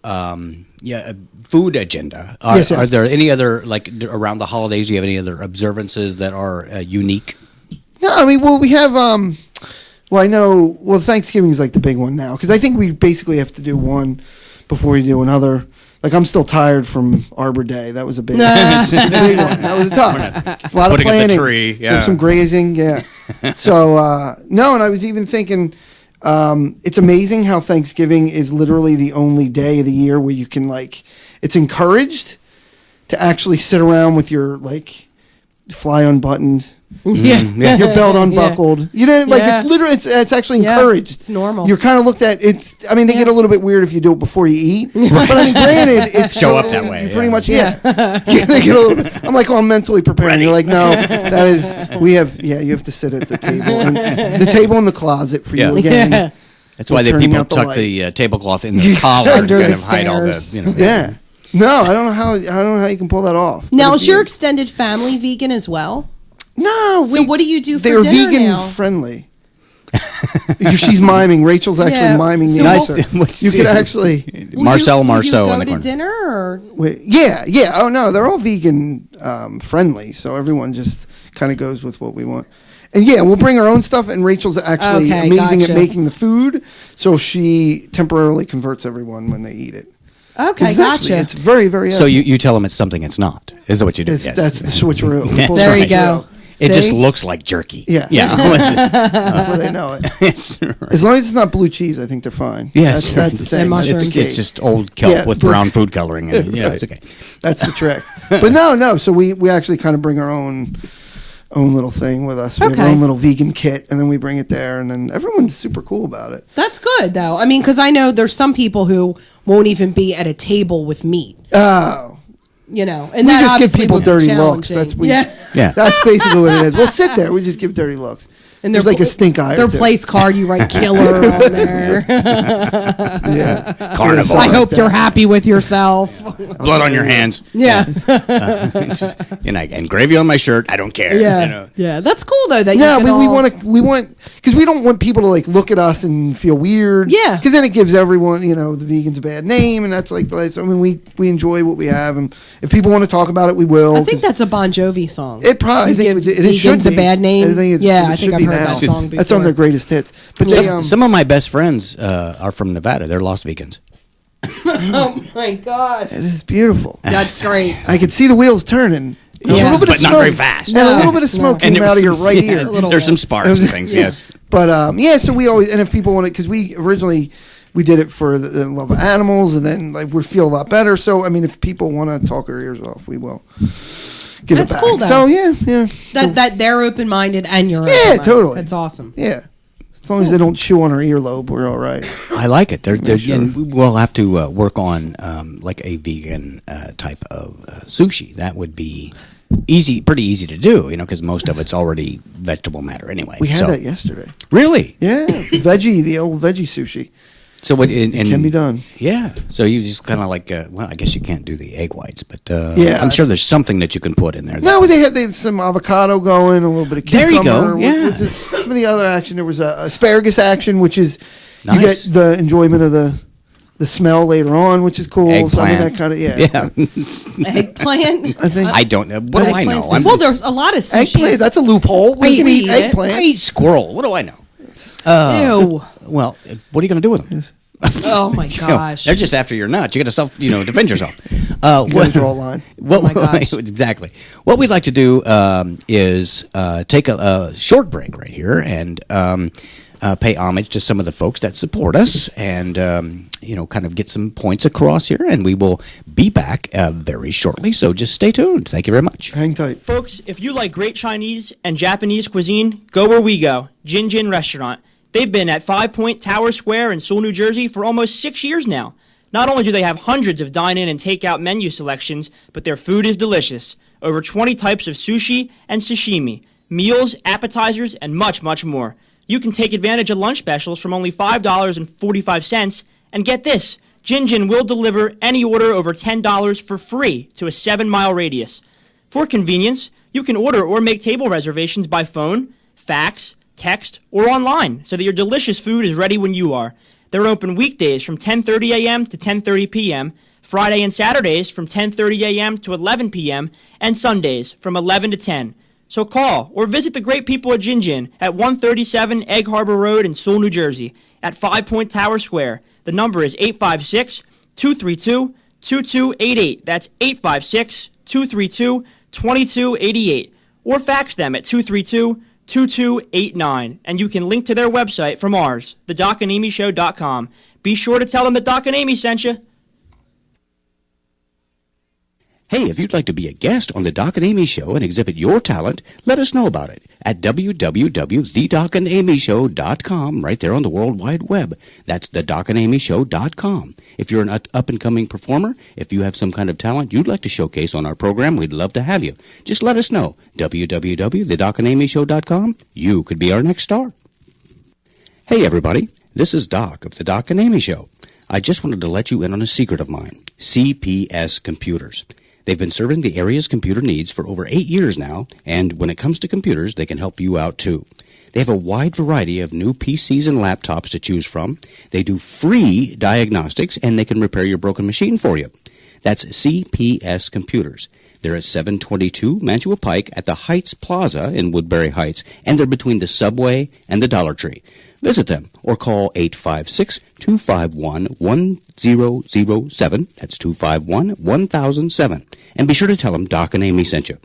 food agenda. Yes, yes. Are there any other, like around the holidays, do you have any other observances that are unique? no. I mean, well, we have. Well, I know. Well, Thanksgiving is like the big one now because I think we basically have to do one before we do another. Like I'm still tired from Arbor Day. That was a big, that was a big one. That was tough. A lot of Putting up the planning. tree, yeah. There's some grazing. Yeah. So no, and I was even thinking, it's amazing how Thanksgiving is literally the only day of the year where you can like. It's encouraged to actually sit around with your like fly unbuttoned. Yeah. Your belt unbuckled. You know, like Yeah. it's literally it's actually Yeah, encouraged. it's normal. You're kind of looked at. It's. I mean, they get a little bit weird if you do it before you eat. But I mean, granted, it's Show up totally- that way, You pretty yeah. much Yeah, they get a little bit, I'm like, oh, I'm mentally prepared. And you're like, no, that is. We have. Yeah, you have to sit at the table. And the table in the closet for Yeah. you again. Yeah. That's why Turning people out the tuck light. the tablecloth in the collar and Under kind the of hide all the, stairs. you know. Yeah. No, I don't know how. I don't know how you can pull that off. Now, But is if you- your extended family vegan as well? No. So what do you do for They're dinner vegan now? friendly. She's miming. Rachel's actually Yeah. miming the So Nice. answer. What's You could the- actually. Marcel Will Marceau you in go the to corner. dinner or Yeah. Oh no, they're all vegan friendly, so everyone just kind of goes with what we want. And yeah, we'll bring our own stuff. And Rachel's actually Okay, amazing gotcha. at making the food, so she temporarily converts everyone when they eat it. 'Cause okay? it's actually- Gotcha. It's very, very. So you tell them it's something it's not. Is that what you do? It's, Yes. that's the switcheroo. We pull There the you go. switcheroo It just See? looks like jerky. Yeah. Yeah. before they know it. It's- As long as it's not blue cheese, I think they're fine. Yes. that's the thing. And That's the mushrooms. key. It's just old kelp Yeah, with but- brown food coloring. And, you know, it's okay. That's the trick. But no. So we actually kind of bring our own little thing with us. We have our Okay. own little vegan kit, and then we bring it there, and then everyone's super cool about it. That's good though. I mean, because I know there's some people who won't even be at a table with meat. Oh, You know, and we that just give obviously people would be dirty looks. challenging. That's Yeah. That's basically what it is. We'll sit there. We just give dirty looks. And There's their like a stink eye. or Their two. place card, you write killer on there. Yeah. Carnivore. I hope you're happy with yourself. Blood on your hands. Yeah. And gravy on my shirt. I don't care. Yeah. You know. Yeah. That's cool though. That Yeah, you but can we all- want because we don't want people to like look at us and feel weird. Yeah. because then it gives everyone, the vegans a bad name, and that's like I mean, we enjoy what we have, and if people want to talk about it, we will. I think 'cause that's a Bon Jovi song. it probably. I You think give it should vegans be a bad name. I think Yeah, I should think I've be heard now. that song That's on before. their greatest hits. But they, Some of my best friends are from Nevada. They're lost vegans. Oh my god. it is beautiful. That's great. I could see the wheels turning. And Yeah. a little bit But of not smoke, very fast. and a little bit of smoke came there out was of your some- right yeah, ear. little There's bit. some sparks and things. Yes. But yeah, so we always, and if people want it, because we originally we did it for the love of animals, and then like we feel a lot better. So I mean, if people want to talk our ears off, we will. give That's it back. cool, though. So yeah. That they're open minded and you're Yeah, open-minded. totally. That's awesome. Yeah. As long as they don't chew on our earlobe, we're all right. I like it. And we'll have to work on like a vegan type of sushi. That would be pretty easy to do, because most of it's already vegetable matter anyway. We had that yesterday. Really? Yeah, the old veggie sushi. So it Can be done. Yeah. So you just kind of like, I guess you can't do the egg whites, but Yeah, I'm sure there's something that you can put in there. No, they had some avocado going, a little bit of There cucumber. you go, yeah. Some of the other action, there was asparagus action, which is you Nice. get the enjoyment of the smell later on, which is cool. So I mean, Eggplant. that kind of Yeah. Eggplant. I think I don't know. What do I know? Well, there's a lot of sushi. eggplant. That's a loophole. We can eat eat it. eggplants. I eat squirrel. What do I know? Ew. Well, what are you going to do with them? Oh my gosh. They're just after your nuts. You got to defend yourself. You gotta draw a line. What, Oh my gosh. Exactly. What we'd like to do is take a short break right here and pay homage to some of the folks that support us and, kind of get some points across here. And we will be back very shortly. So just stay tuned. Thank you very much. Hang tight. Folks, if you like great Chinese and Japanese cuisine, go where we go, Jin Jin Restaurant. They've been at 5 Point Tower Square in Seoul, New Jersey for almost 6 years now. Not only do they have hundreds of dine-in and take-out menu selections, but their food is delicious. Over 20 types of sushi and sashimi, meals, appetizers, and much, much more. You can take advantage of lunch specials from only $5.45, and get this, Jin Jin will deliver any order over $10 for free to a 7-mile radius. For convenience, you can order or make table reservations by phone, fax, text, or online so that your delicious food is ready when you are. They're open weekdays from 10:30 a.m. to 10:30 p.m., Friday and Saturdays from 10:30 a.m. to 11 p.m., and Sundays from 11 to 10. So call or visit the great people at Jin Jin at 137 Egg Harbor Road in Seoul, New Jersey at 5 Point Tower Square. The number is 856-232-2288. That's 856-232-2288. Or fax them at 232-2289. And you can link to their website from ours, thedocandamyshow.com. Be sure to tell them that Doc and Amy sent you. Hey, if you'd like to be a guest on the Doc and Amy Show and exhibit your talent, let us know about it at www.thedocandamyshow.com, right there on the World Wide Web. That's thedocandamyshow.com. If you're an up-and-coming performer, if you have some kind of talent you'd like to showcase on our program, we'd love to have you. Just let us know. www.thedocandamyshow.com. You could be our next star. Hey, everybody. This is Doc of the Doc and Amy Show. I just wanted to let you in on a secret of mine. CPS Computers. They've been serving the area's computer needs for over 8 years now, and when it comes to computers, they can help you out too. They have a wide variety of new PCs and laptops to choose from. They do free diagnostics, and they can repair your broken machine for you. That's CPS Computers. They're at 722 Mantua Pike at the Heights Plaza in Woodbury Heights, and they're between the Subway and the Dollar Tree. Visit them or call 856-251-1007. That's 251-1007. And be sure to tell them Doc and Amy sent you.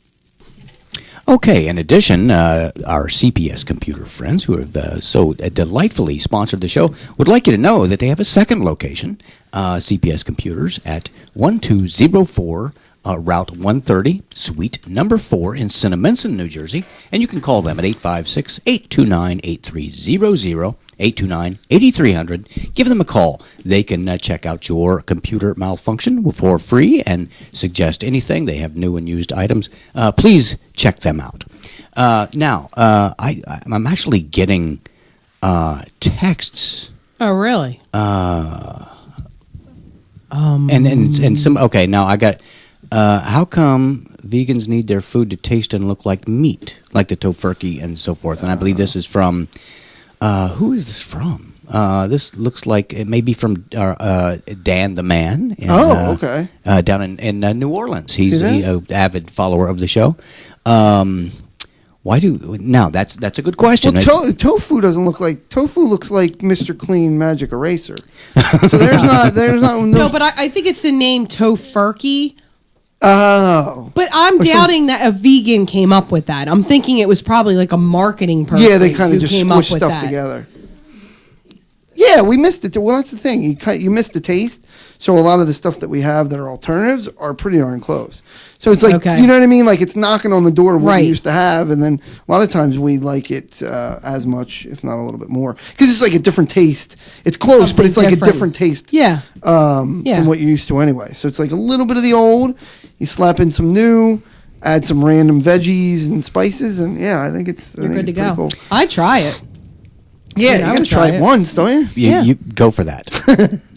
Okay, in addition, our CPS computer friends who have so delightfully sponsored the show would like you to know that they have a second location, CPS Computers, at 1204 Route 130, Suite number 4 in Cinnaminson, New Jersey. And you can call them at 856-829-8300, 829-8300. Give them a call. They can check out your computer malfunction for free and suggest anything. They have new and used items. Please check them out. Now, I'm actually getting texts. Oh, really? And some, okay, now I got... how come vegans need their food to taste and look like meat, like the tofurkey and so forth? And I believe this is from, who is this from? This looks like it may be from Dan the Man. Okay. Down in New Orleans. He's See an avid follower of the show. Now that's a good question. Well, tofu doesn't look like tofu. Looks like Mr. Clean Magic Eraser. So there's not No, but I think it's the name tofurkey. Oh. But I'm doubting that a vegan came up with that. I'm thinking it was probably like a marketing person. Yeah, they kind of just came up squish with stuff that. together. Yeah, we missed it. Well, that's the thing. You missed the taste. So a lot of the stuff that we have that are alternatives are pretty darn close. So it's like, Okay. you know what I mean? Like it's knocking on the door of what Right. we used to have. And then a lot of times we like it as much, if not a little bit more. Because it's like a different taste. It's close, but it's like Something a different taste Yeah. Yeah. from what you're used to anyway. So it's like a little bit of the old. You slap in some new, add some random veggies and spices. And yeah, I think it's You're good to pretty go. cool. I try it. Yeah, I you gotta would try try it it. once, don't you? Yeah. You go for that.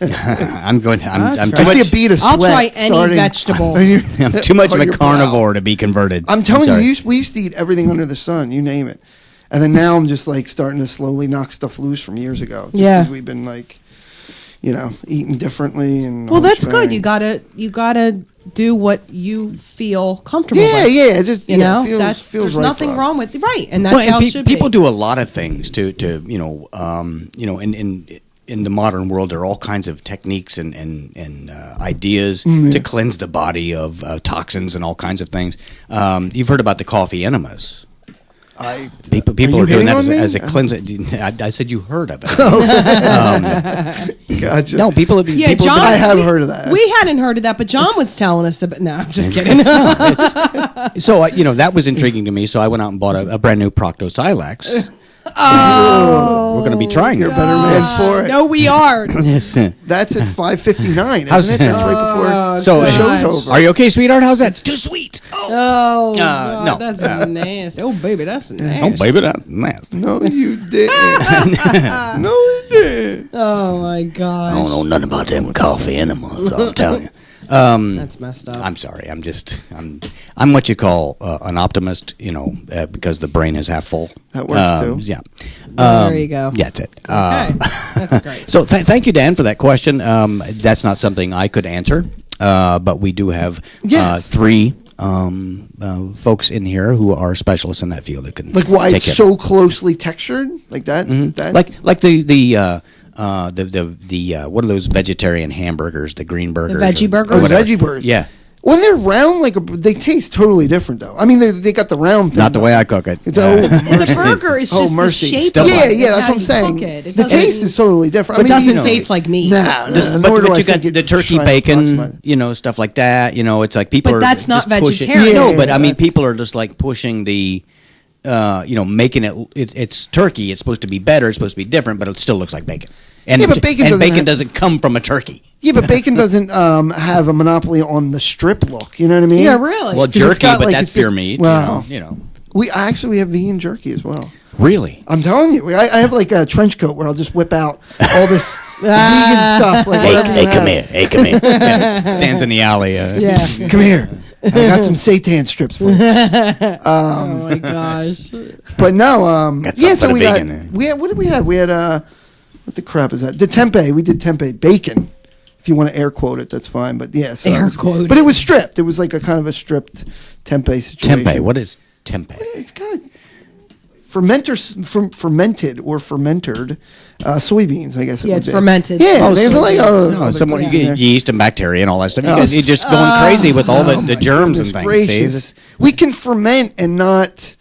I'm going. I'm too I see much. a bead of I'll sweat try any starting vegetable. on your- I'm too much of on a your brow. carnivore to be converted. I'm telling sorry. you, we used to eat everything under the sun, you name it. And then now I'm just like starting to slowly knock stuff loose from years ago. Just Yeah. 'cause we've been like, eating differently and Well, all that's this good. thing. You gotta do what you feel comfortable Yeah, with. yeah, just You know, feels that's feels there's right nothing for us. wrong with right, and that's Well, how and it should people be. do a lot of things to in the modern world, there are all kinds of techniques and ideas to cleanse the body of toxins and all kinds of things. You've heard about the coffee enemas. People you are doing hitting that on me? as a cleanser. I said you heard of it. Gotcha. No, people have. Yeah, people John. I have we- heard of that. We hadn't heard of that, but John was telling us about. No, I'm just kidding. So that was intriguing to me. So I went out and bought a brand new Procto Silex. Oh, We're going to be trying it. Better man for it. no, we are. Yes. That's at 5:59, How's- isn't it? That's right before So the gosh. show's over. Are you okay, sweetheart? How's that? It's too sweet. Oh, Oh, no. God, that's nasty. Oh, baby, that's nasty. oh baby, that's nasty. No, you didn't. No, you didn't. Oh my I gosh, don't know nothing about them coffee enemas, I'm telling you. that's messed up. I'm sorry. I'm what you call an optimist. Because the brain is half full. That works, too. Yeah. There you go. Yeah, that's it. Okay, that's great. So thank you, Dan, for that question. That's not something I could answer, but we do have Yes. 3 folks in here who are specialists in that field that can Like why take it's care of so closely textured, like that. that? like the what are those vegetarian hamburgers, the green burgers, veggie or burgers? Oh, the whatever. veggie burgers. Yeah, When they're round, they taste totally different, though. I mean, they got the round thing. not the way I cook it. It's Well, the burger is Oh, just mercy. the shape. Still of Yeah, it, yeah, that's how what I'm you saying. cook it. It The doesn't- taste is totally different. It doesn't you taste like meat. Nah, Just- nor but do I you got think the it's turkey trying to approximate. bacon, stuff like that. It's like people But are that's not just pushing- vegetarian. No, Yeah, but I mean, that's- people are just like pushing the, making it's turkey. It's supposed to be better. It's supposed to be different, but it still looks like bacon. And Yeah, but bacon doesn't come from a turkey. Yeah, but bacon doesn't have a monopoly on the strip look. You know what I mean? Yeah, really. Well, 'Cause it's jerky, got, but like, that's it's- pure meat. Wow. You know. We have vegan jerky as well. Really? I'm telling you, I have like a trench coat where I'll just whip out all this vegan stuff. Like whatever Hey, you come have. here. Hey, come here. Stands in the alley. Yeah. Psst, come here. I got some seitan strips for you. Oh my gosh. But no, Got yeah. something So for we the got vegan. what did we have? We had what the crap is that? The tempeh. We did tempeh bacon. If you want to air quote it, that's fine. But yeah, so Air quote But it. it was stripped. It was like a kind of a stripped tempeh situation. Tempeh. What is tempeh? It's kind of fermented or fermented soybeans. I guess. It Yeah, would it's be. fermented. Yeah, Oh, there's so- like No, someone you get yeast and bacteria and all that stuff. You guys, you're just going crazy with all the my germs and goodness things. gracious. See? We can ferment and not.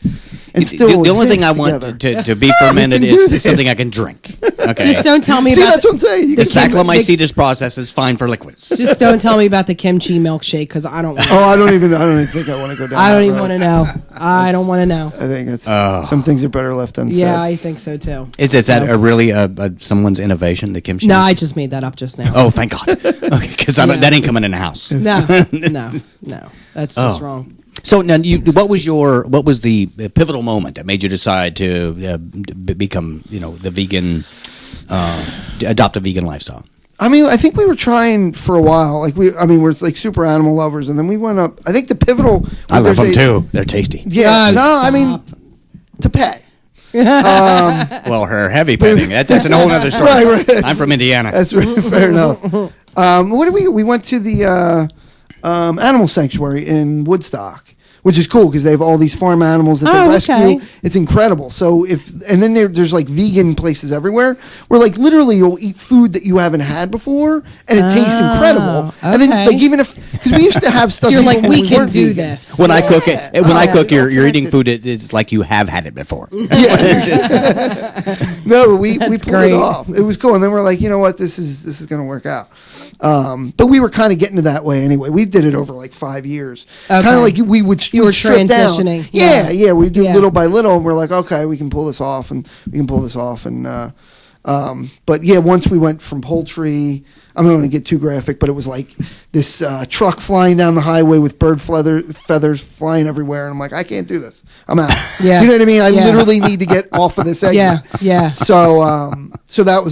And still The only thing I exist want together. to be fermented We can do is this. something I can drink. Okay. Just don't tell me See, about that's what I'm saying. You The can- Saccharomyces process is fine for liquids. just don't tell me about the kimchi milkshake because I don't. Oh, I don't even think I want to go down. I don't that even road. want to know. I don't want to know. I think it's some things are better left unsaid. Yeah, I think so too. Is that a really someone's innovation, the kimchi? No, I just made that up just now. Oh, thank God. Okay, because Yeah. that ain't coming in the house. No, no, no. That's just wrong. So now, what was the pivotal moment that made you decide to become, the vegan, adopt a vegan lifestyle? I mean, I think we were trying for a while. We're like super animal lovers, and then we went up. I think the pivotal. I love them there's too. They're tasty. Yeah, Oh, no, I mean, to pet. Well, her heavy petting, that's a whole other story. Right. I'm from Indiana. That's right, fair enough. What did we? We went to the animal sanctuary in Woodstock, which is cool because they have all these farm animals that they rescue. Okay. It's incredible. So and then there's like vegan places everywhere where like literally you'll eat food that you haven't had before and it tastes incredible. And then okay. like even if because we used to have stuff. So you're even like, when we can weren't do vegan. this. When I cook it, you're eating connected. food. It's like you have had it before. No, we pulled great. it off. It was cool, and then we're like, you know what, this is going to work out. But we were kind of getting to that way anyway. We did it over like 5 years, kind Okay. of like we would. You were we'd strip down. transitioning. Yeah, we do Yeah. little by little, and we're like, okay, we can pull this off, and but yeah, once we went from poultry. I'm not going to get too graphic, but it was like this truck flying down the highway with bird feathers flying everywhere, and I'm like, I can't do this. I'm out. Yeah. You know what I mean? I Yeah. literally need to get off of this exit. Yeah. So that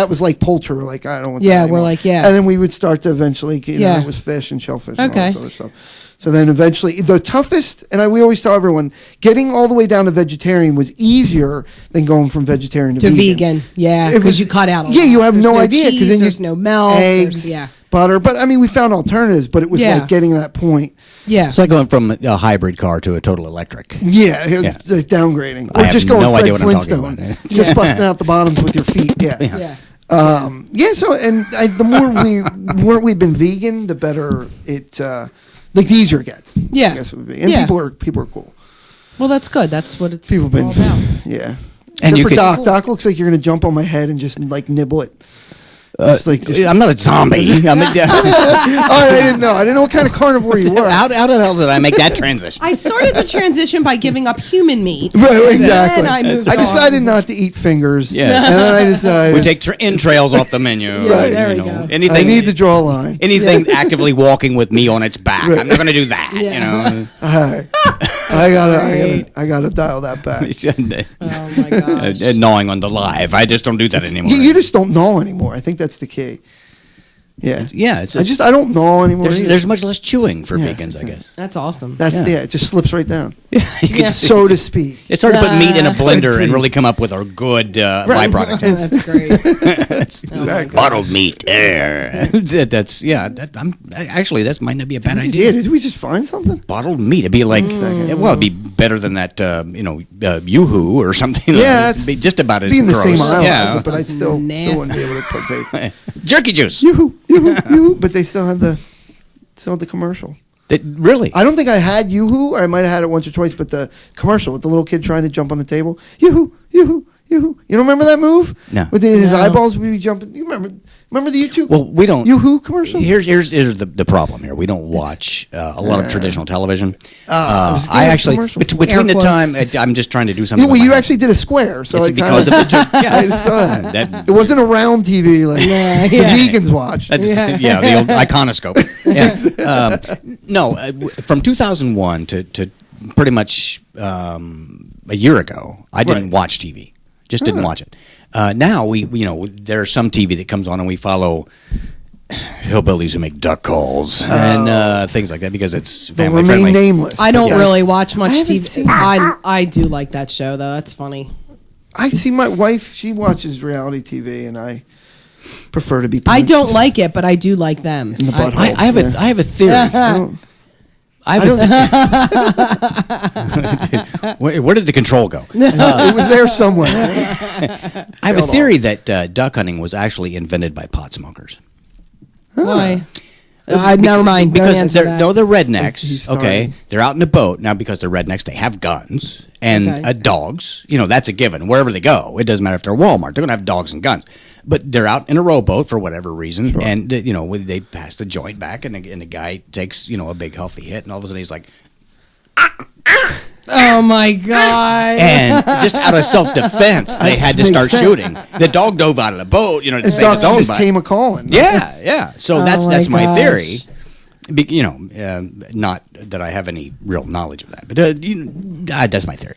was like poultry. We're like, I don't want that Yeah, we're anymore. like, yeah. And then we would start to eventually, Yeah. it was fish and shellfish and all Okay. this other stuff. So then eventually, the toughest, and we always tell everyone, getting all the way down to vegetarian was easier than going from vegetarian to vegan. Yeah, It was- because you cut out. Yeah, you have There's no idea because then there's no milk, eggs, yeah, butter. But I mean, we found alternatives, but it was Yeah. like getting to that point. yeah. It's like going from a hybrid car to a total electric. Yeah, it's like downgrading. I Or have just going no Fred idea what I'm talking Flintstone, about. just busting out the bottoms with your feet. Yeah. Yeah. So the more we've been vegan, the better it like the easier it gets. Yeah. I guess it would be. And Yeah. people are cool. Well, that's good. That's what it's People been all about. yeah. And Except you for could- Doc. Doc looks like you're gonna jump on my head and just like nibble it. I'm not a zombie. Oh, I didn't know. I didn't know what kind of carnivore you were. How the hell did I make that transition? I started the transition by giving up human meat. Right, exactly. And I moved I on. decided not to eat fingers. Yeah. And then I decided We take entrails off the menu. Right. There we you go. Anything. I need to draw a line. Anything actively walking with me on its back. Right. I'm not going to do that. Yeah. You know. All right. I gotta dial that back. Oh my gosh. Gnawing on the live. I just don't do that anymore. You just don't gnaw anymore. I think that's the key. Yeah. Yeah. I don't gnaw anymore. there's, either. there's much less chewing for Yeah, vegans, I guess. That's awesome. That's Yeah. it just slips right down, You can just- so to speak. It's hard to put meat in a blender and really come up with a good byproduct. Oh, that's great. Exactly. Bottled meat. That's actually that might not be a bad idea. Yeah, did we just find something? Bottled meat. It'd be like it'd be better than that Yoo-hoo or something. Yeah, It'd be just about as Be in the gross. same aisle, Yeah. as it, but I That's still nasty. wouldn't be able to partake. Jerky juice. Yoo-hoo, yoo-hoo, yoo-hoo. But they still had the commercial. Really? I don't think I had Yoo-hoo, or I might have had it once or twice, but the commercial with the little kid trying to jump on the table. Yoo-hoo, yoo-hoo, yoo-hoo. You don't remember that move? No. With his No. eyeballs would be jumping. You remember the YouTube Well, we don't. Yoo-hoo commercial? Here's the problem here. We don't watch a lot of traditional television. it was I good actually commercial. between the Air time quotes. I'm just trying to do something. Well, with my you hand. actually did a square, so It's I because kinda, of the I saw that. That- It wasn't a round TV like Yeah, the yeah. vegans watch. That's, yeah, the old iconoscope. Yeah. No, from 2001 to pretty much a year ago, I didn't Right. watch TV. Just didn't watch it. Now we there's some TV that comes on and we follow hillbillies who make duck calls and things like that because it's They'll family remain friendly. nameless. I don't Yes. really watch much I haven't TV. seen it. I do like that show though. That's funny. I see my wife. She watches reality TV, and I prefer to be. I punched don't like it, but I do like them. in the butthole. I have Yeah. I have a theory. I don't- I have where did the control go? it was there somewhere. I have a theory that duck hunting was actually invented by pot smokers. Why? Never mind. Don't Because answer that. they're He's rednecks. starting. Okay, they're out in a boat now. Because they're rednecks, they have guns and Okay. dogs. That's a given. Wherever they go, it doesn't matter if they're Walmart. They're gonna have dogs and guns. But they're out in a rowboat for whatever reason, and they pass the joint back, and the guy takes a big healthy hit, and all of a sudden he's like, Oh my god. and just out of self defense, they had to makes start sense. shooting. The dog dove out of the boat, to And save Doc his own just butt. came a calling. Yeah. So that's my my gosh. theory. Not that I have any real knowledge of that, but that's my theory.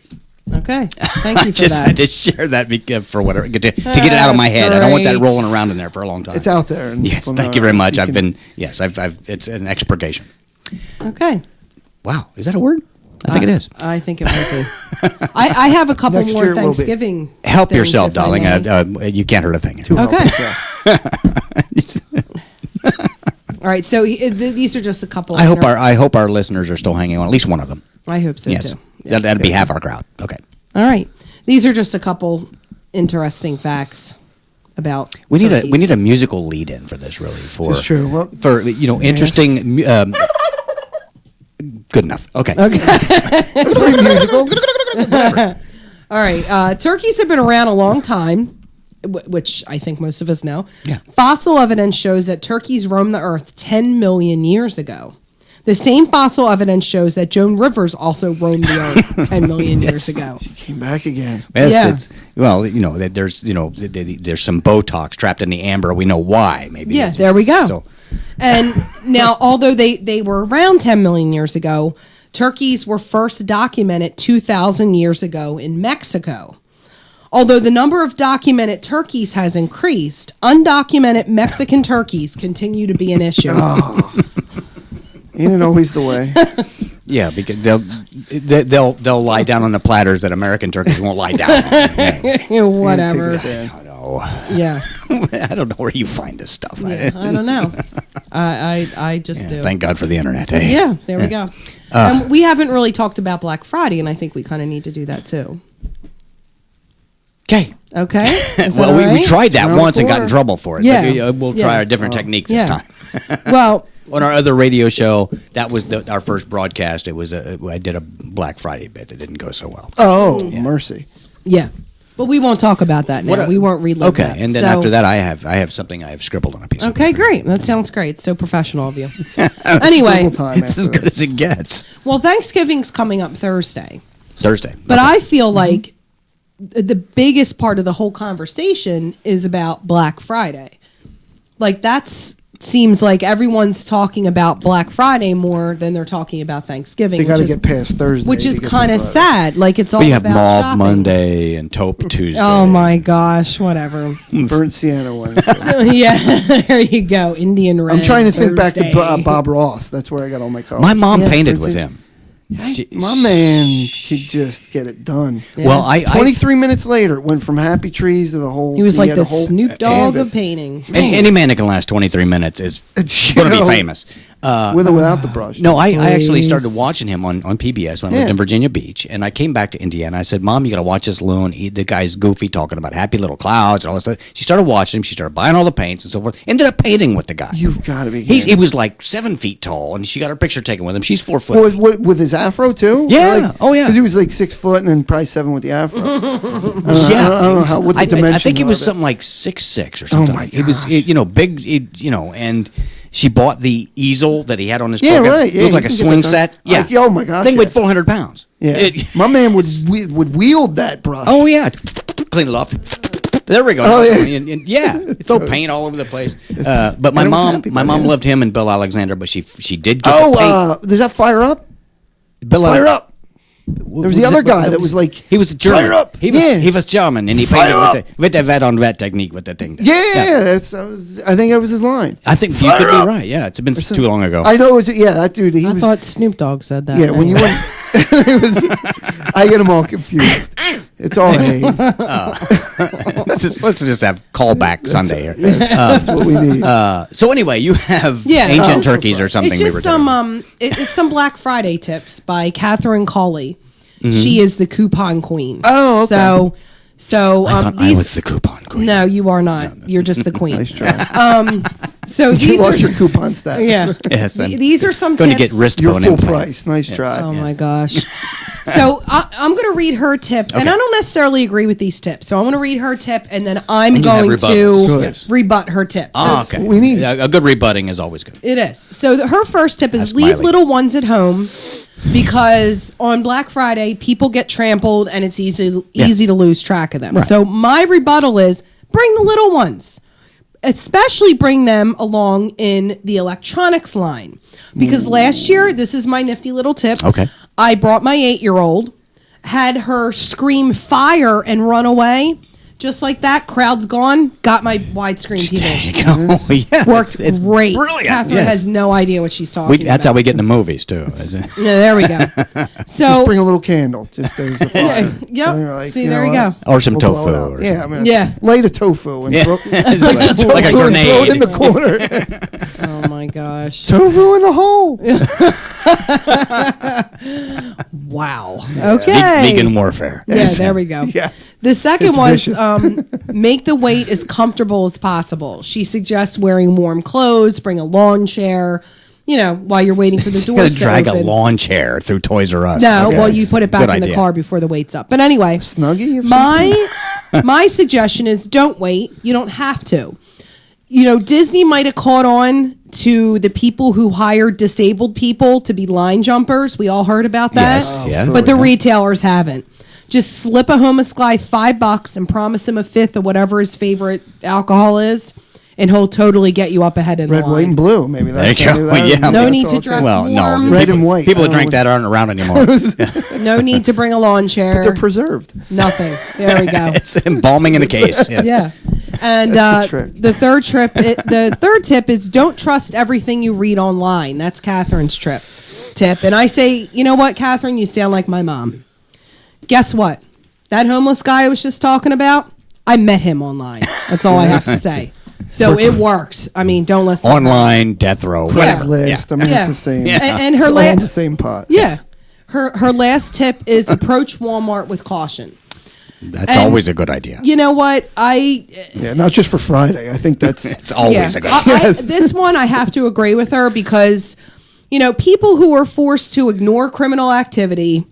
Okay. Thank you for I that. just share that for whatever to get it out of my head. I don't want that great. rolling around in there for a long time. It's out there. And Yes, people thank know you very it. much. You I've can- been I've it's an expurgation. Okay. Wow, is that a word? I think it is. I think it might be. I have a couple Next more year it will be. Thanksgiving. Help things, yourself, if I darling. may. You can't hurt a thing. Too Okay. helpless, yeah. All right, so these are just a couple. I hope our listeners are still hanging on. At least one of them. I hope so Yes. too. Yes. That'd be half our crowd. Okay. All right, these are just a couple interesting facts about. We need turkeys. a musical lead in for this, really. It's true. Well, For interesting. Good enough. Okay. it's pretty musical. All right, turkeys have been around a long time, which I think most of us know. Yeah. Fossil evidence shows that turkeys roamed the earth 10 million years ago. The same fossil evidence shows that Joan Rivers also roamed the earth 10 million years ago. Came back again. Yes, Yeah. there's there's some Botox trapped in the amber. We know why. Maybe. Yeah, it's there we go. still- And now, although they were around 10 million years ago, turkeys were first documented 2,000 years ago in Mexico. Although the number of documented turkeys has increased, undocumented Mexican turkeys continue to be an issue. Ain't it always the way? Yeah, because they'll lie down on the platters that American turkeys won't lie down on. Whatever. I don't know. Yeah. I don't know where you find this stuff. I don't know. I just Yeah, do. thank God for the internet. Hey. Yeah, there we go. And we haven't really talked about Black Friday, and I think we kind of need to do that too. Okay. Okay. Is Well, that we all right? tried that Round once and got in four. trouble for it. Yeah. But, we'll Yeah. try a different technique this Yeah. time. Well, On our other radio show, that was our first broadcast. It was I did a Black Friday bit that didn't go so well. Oh, mercy. yeah. But we won't talk about that now. We won't relive Okay, that. and then So- after that, I have something I have scribbled on a piece of Okay, paper. great. That sounds great. So professional of you. Anyway, Little time It's after as good that. as it gets. well, Thanksgiving's coming up Thursday. Thursday. But Okay. I feel like the biggest part of the whole conversation is about Black Friday. Like seems like everyone's talking about Black Friday more than they're talking about Thanksgiving. They got to which is- get past Thursday. which to is get to kind of Friday. sad. Like it's all We have about Mauve shopping. Monday and Taupe Tuesday. Oh my gosh, whatever. Burnt Sienna one. So, yeah, there you go. Indian Red. I'm trying to think back to Thursday. Bob Ross. That's where I got all my colors. My mom Yeah. painted with him. My man could just get it done. Yeah. Well, I 23 minutes later, it went from Happy Trees to the whole. He was like had the a whole Snoop Dogg canvas. of painting. any man that can last 23 minutes is going to be famous. With or without the brush. No, I actually Please. started watching him on PBS when I lived Yeah. in Virginia Beach, and I came back to Indiana. I said, "Mom, you got to watch this loon. The guy's goofy, talking about happy little clouds and all this stuff." She started watching him. She started buying all the paints and so forth. Ended up painting with the guy. You've got to be. He kidding. was like 7 feet tall, and she got her picture taken with him. She's 4 foot. With his afro too. Yeah. Oh, yeah. Because he was like 6 foot and then probably 7 with the afro. Yeah, I don't know how. What the I dimensions? think it was of it. something like 6'6" or something. my It was, gosh. big, and she bought the easel that he had on his. Yeah, program. right. It Yeah, looked like you a can get swing that done. set. Yeah. Like, oh my gosh, Thing yeah. weighed 400 pounds. Yeah, It- my man would wield that brush. Oh yeah, clean it off. There we go. Oh, yeah. And yeah, throw paint all over the place. But my and I was mom, happy my by mom that. loved him and Bill Alexander, but she did get the paint. Oh, does that fire up? Bill Fire Ale- up! There was the other guy that was like, he was German. Fire up! He was Yeah. he was German, and he Fire painted with the vet on vet technique with the thing. Yeah, I think that was his line. I think you Fire could up! be right. Yeah, it's been too long ago. I know. That dude. He I was. thought Snoop Dogg said that. Yeah, when you Anyway. went. It was, I get them all confused. It's all haze. let's just have callback Sunday here. That's what we need. So anyway, you have Yeah. ancient Oh. turkeys or something. It's we just were talking about. it's some Black Friday tips by Catherine Colley. She is the coupon queen. Oh, okay. So I thought I these. was the coupon queen. No, you are not. You're just the queen. Nice try. So You these lost are, your coupon status. yeah. Yes, I'm These are some going to tips. get wrist You're bone full implants. price. Nice try. Oh my gosh. So I'm going to read her tip, and I don't necessarily agree with these tips. So I'm going to read her tip, and then I'm And you have going to rebuttals. Good. Yes. rebut her tip. Ah, So okay. we need. Yeah, a good rebutting is always good. it is. So her first tip is Ask leave Miley. little ones at home because on Black Friday people get trampled and it's easy to lose track of them. Right. So my rebuttal is bring the little ones. Especially bring them along in the electronics line. Because last year, this is my nifty little tip. Okay. I brought my 8-year-old, had her scream fire and run away. just like that, crowd's gone. Got my widescreen There TV. you go. Yeah, Worked it's great. brilliant. Catherine Yes. has no idea what she's talking That's about. how we get in the movies too. Is it? Yeah, there we go. So Bring a little candle. Just there's the fire. Yep. And they're like, See, you there know you what? go. Or some We'll blow it tofu. out. Or Yeah, I something. mean, Yeah. light a tofu and Yeah. throw, It's like a throw grenade. it in the corner. Oh my gosh. Tofu in the hole. Wow. Okay. Vegan warfare. Yeah, there we go. Yes. The second It's was vicious. make the wait as comfortable as possible. She suggests wearing warm clothes, bring a lawn chair, while you're waiting for the You doors gotta drag to a open. lawn chair through Toys R Us. No, Okay. well, you put it back Good in the idea. car before the wait's up. But anyway, Snuggie. of some my suggestion is don't wait. You don't have to. Disney might have caught on to the people who hired disabled people to be line jumpers. We all heard about that. Yes, yeah. But the retailers haven't. Just slip a homeless guy $5 and promise him a fifth of whatever his favorite alcohol is, and he'll totally get you up ahead in Red, the line. white, and blue. Maybe There you that's go. Yeah. No that's need to all dress okay. Well, no. warm. Red people, and white. People I that don't drink know that aren't around anymore. No need to bring a lawn chair. They're preserved. Nothing. There we go. It's embalming in a case. Yes. Yeah. And That's the trick. the third tip is don't trust everything you read online. That's Catherine's tip. And I say, you know what, Catherine, you sound like my mom. Guess what? That homeless guy I was just talking about, I met him online. That's all I have to say. So it works. I mean, don't listen. Online, death row, whatever. Craigslist. I mean, Yeah. it's the same. Yeah. And her It's all in the last, same pot. yeah, her last tip is approach Walmart with caution. That's And- always a good idea. You know what? Yeah, not just for Friday. I think that's It's always a good idea. Yes. This one I have to agree with her because, people who are forced to ignore criminal activity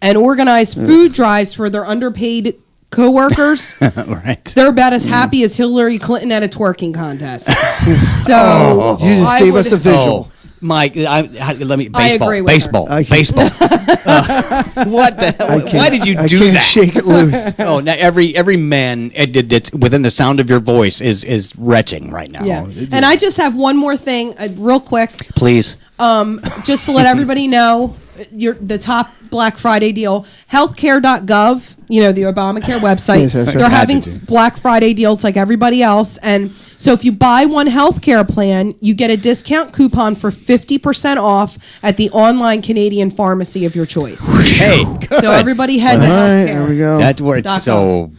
and organize food drives for their underpaid coworkers, Right. they're about as happy as Hillary Clinton at a twerking contest. So you just I gave would- us a visual. Oh, Mike, let me. I Baseball. agree with her. Baseball. I can't- Baseball. What the hell? Why did you I do can't that? shake it loose. Oh, now every man that's within the sound of your voice is retching right now. Yeah. And I just have one more thing, real quick. Please. Just to let everybody know, the top Black Friday deal, healthcare.gov, the Obamacare website, Yes, yes, they're yes. having Black Friday deals like everybody else. And so if you buy one healthcare plan, you get a discount coupon for 50% off at the online Canadian pharmacy of your choice. Hey, So everybody head to All right, healthcare. there we go. that's where it's .com. so.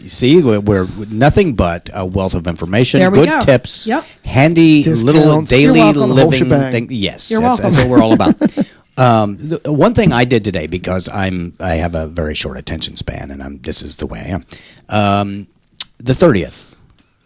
See, we're nothing but a wealth of information, There we good go. tips, Yep. handy Discounts. little You're daily welcome, the whole living shebang. thing. Yes, You're that's welcome. what we're all about. The one thing I did today, because I have a very short attention span, and this is the way I am. The 30th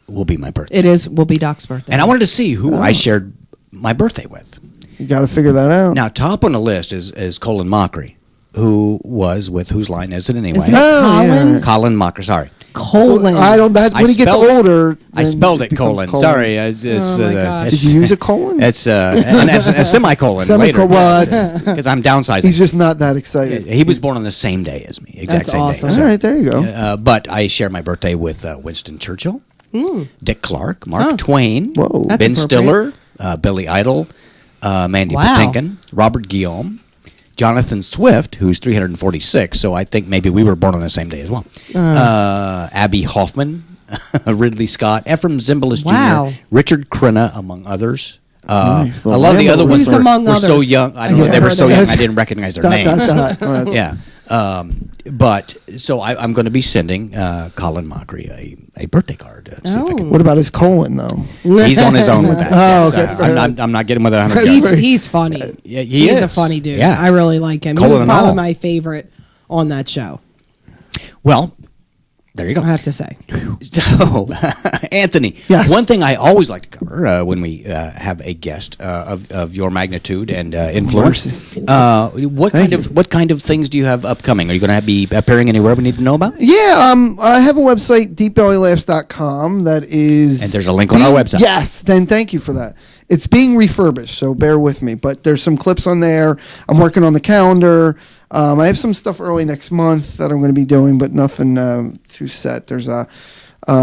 will be my birthday, Will be Doc's birthday. and I wanted to see who I shared my birthday with. You got to figure that out. Now, top on the list is Colin Mockery, who was with Whose Line Is It Anyway? Isn't it Colin? yeah. Colin Mockery. Sorry, Colon. I don't. That I when he gets spelled it. older, I then spelled it becomes colon. Sorry, it's, Oh, my gosh. Did you use a colon? It's and a semicolon later. Semicolon, well, Because I'm downsizing. He's just not that excited. He was born on the same day as me, exact That's same awesome. day. All right, there you go. But I share my birthday with Winston Churchill, Dick Clark, Mark Oh. Twain, Whoa. That's Ben appropriate. Stiller, Billy Idol, Mandy Wow. Patinkin, Robert Guillaume, Jonathan Swift, who's 346, so I think maybe we were born on the same day as well. Abby Hoffman, Ridley Scott, Ephraim Zimbalist Wow. Jr., Richard Crenna, among others. Nice. A lot of the other ones Who's among were so others? young. I don't know. Yeah. They were so young. Yes. I didn't recognize their Dot, names. dot, dot. Well, that's- Yeah. But so I'm going to be sending Colin Mockery a birthday card. To see if I can. What about his colon though? He's on his own with that. Oh, Yes, okay, fair I'm not getting with 100 That's guys. He's funny. Yeah, He's a is. funny dude. Yeah. I really like him. Colon He was and probably all. my favorite on that show, Well, there you go. I have to say. So, Anthony, Yes. one thing I always like to cover when we have a guest of your magnitude and influence, what kind of things do you have upcoming? Are you going to be appearing anywhere we need to know about? Yeah, I have a website, deepbellylaughs.com, that is... And there's a link on our website. Yes, then thank you for that. It's being refurbished, so bear with me. But there's some clips on there. I'm working on the calendar. I have some stuff early next month that I'm going to be doing, but nothing too set. There's a... I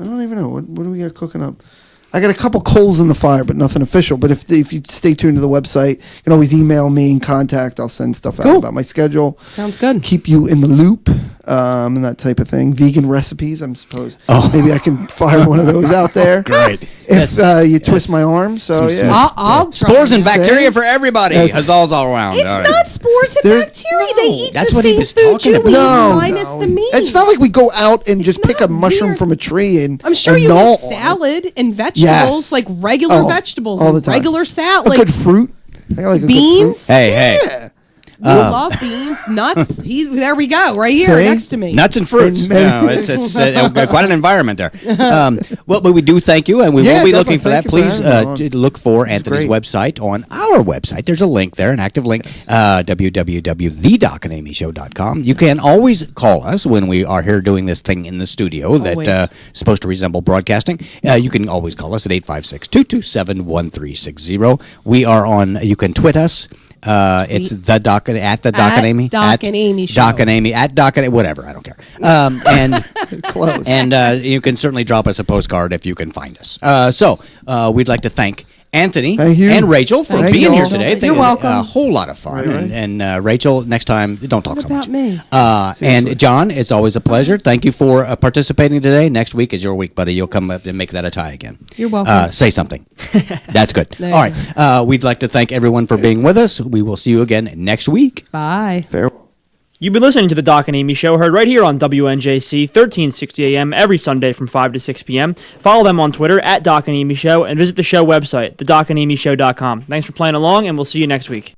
don't even know. What do we got cooking up? I got a couple coals in the fire, but nothing official. But if you stay tuned to the website, you can always email me and contact. I'll send stuff out Cool. about my schedule. Sounds good. Keep you in the loop. and that type of thing. Vegan recipes, I'm supposed. Oh. Maybe I can fire one of those out there. Great. If you twist my arm, so Some- yeah. I'll try Spores and that. bacteria for everybody. That's- Huzzahs all around. It's All right. not spores and There's- bacteria. They eat That's the what he same was food talking you about. eat, No, minus the meat. it's not like we go out and just pick a not mushroom weird. from a tree and I'm sure and you gnaw eat on it. salad and vegetables, Yes. like regular Oh, vegetables, all and the time. regular salad, A like good fruit. I like a beans. Good fruit. Hey. Yeah. We love beans, nuts. There we go, right here See? next to me. Nuts and fruits. And- No, it's quite an environment there. Well, but we do thank you, and we Yeah, will be definitely. looking for that. Thank you for Please having me on. look for This is Anthony's great. website on our website. There's a link there, an active link, www.thedocandamyshow.com. You can always call us when we are here doing this thing in the studio Always. that is supposed to resemble broadcasting. You can always call us at 856-227-1360. We are on, you can tweet us. It's the Doc at the Doc and Amy Doc and Amy Show. Doc and Amy at Doc and whatever, I don't care. And Close. and you can certainly drop us a postcard if you can find us. So we'd like to thank Anthony Thank you. and Rachel for Thank being you here all. today. I think You're it was welcome. A whole lot of fun. Right. And Rachel, next time, don't talk What so about much. me? And John, it's always a pleasure. Thank you for participating today. Next week is your week, buddy. You'll come up and make that a tie again. You're welcome. Say something. That's good. There All you right. We'd like to thank everyone for being with us. We will see you again next week. Bye. Farewell. You've been listening to the Doc and Amy Show, heard right here on WNJC, 1360 AM, every Sunday from 5 to 6 p.m. Follow them on Twitter, at Doc and Amy Show, and visit the show website, thedocandamyshow.com. Thanks for playing along, and we'll see you next week.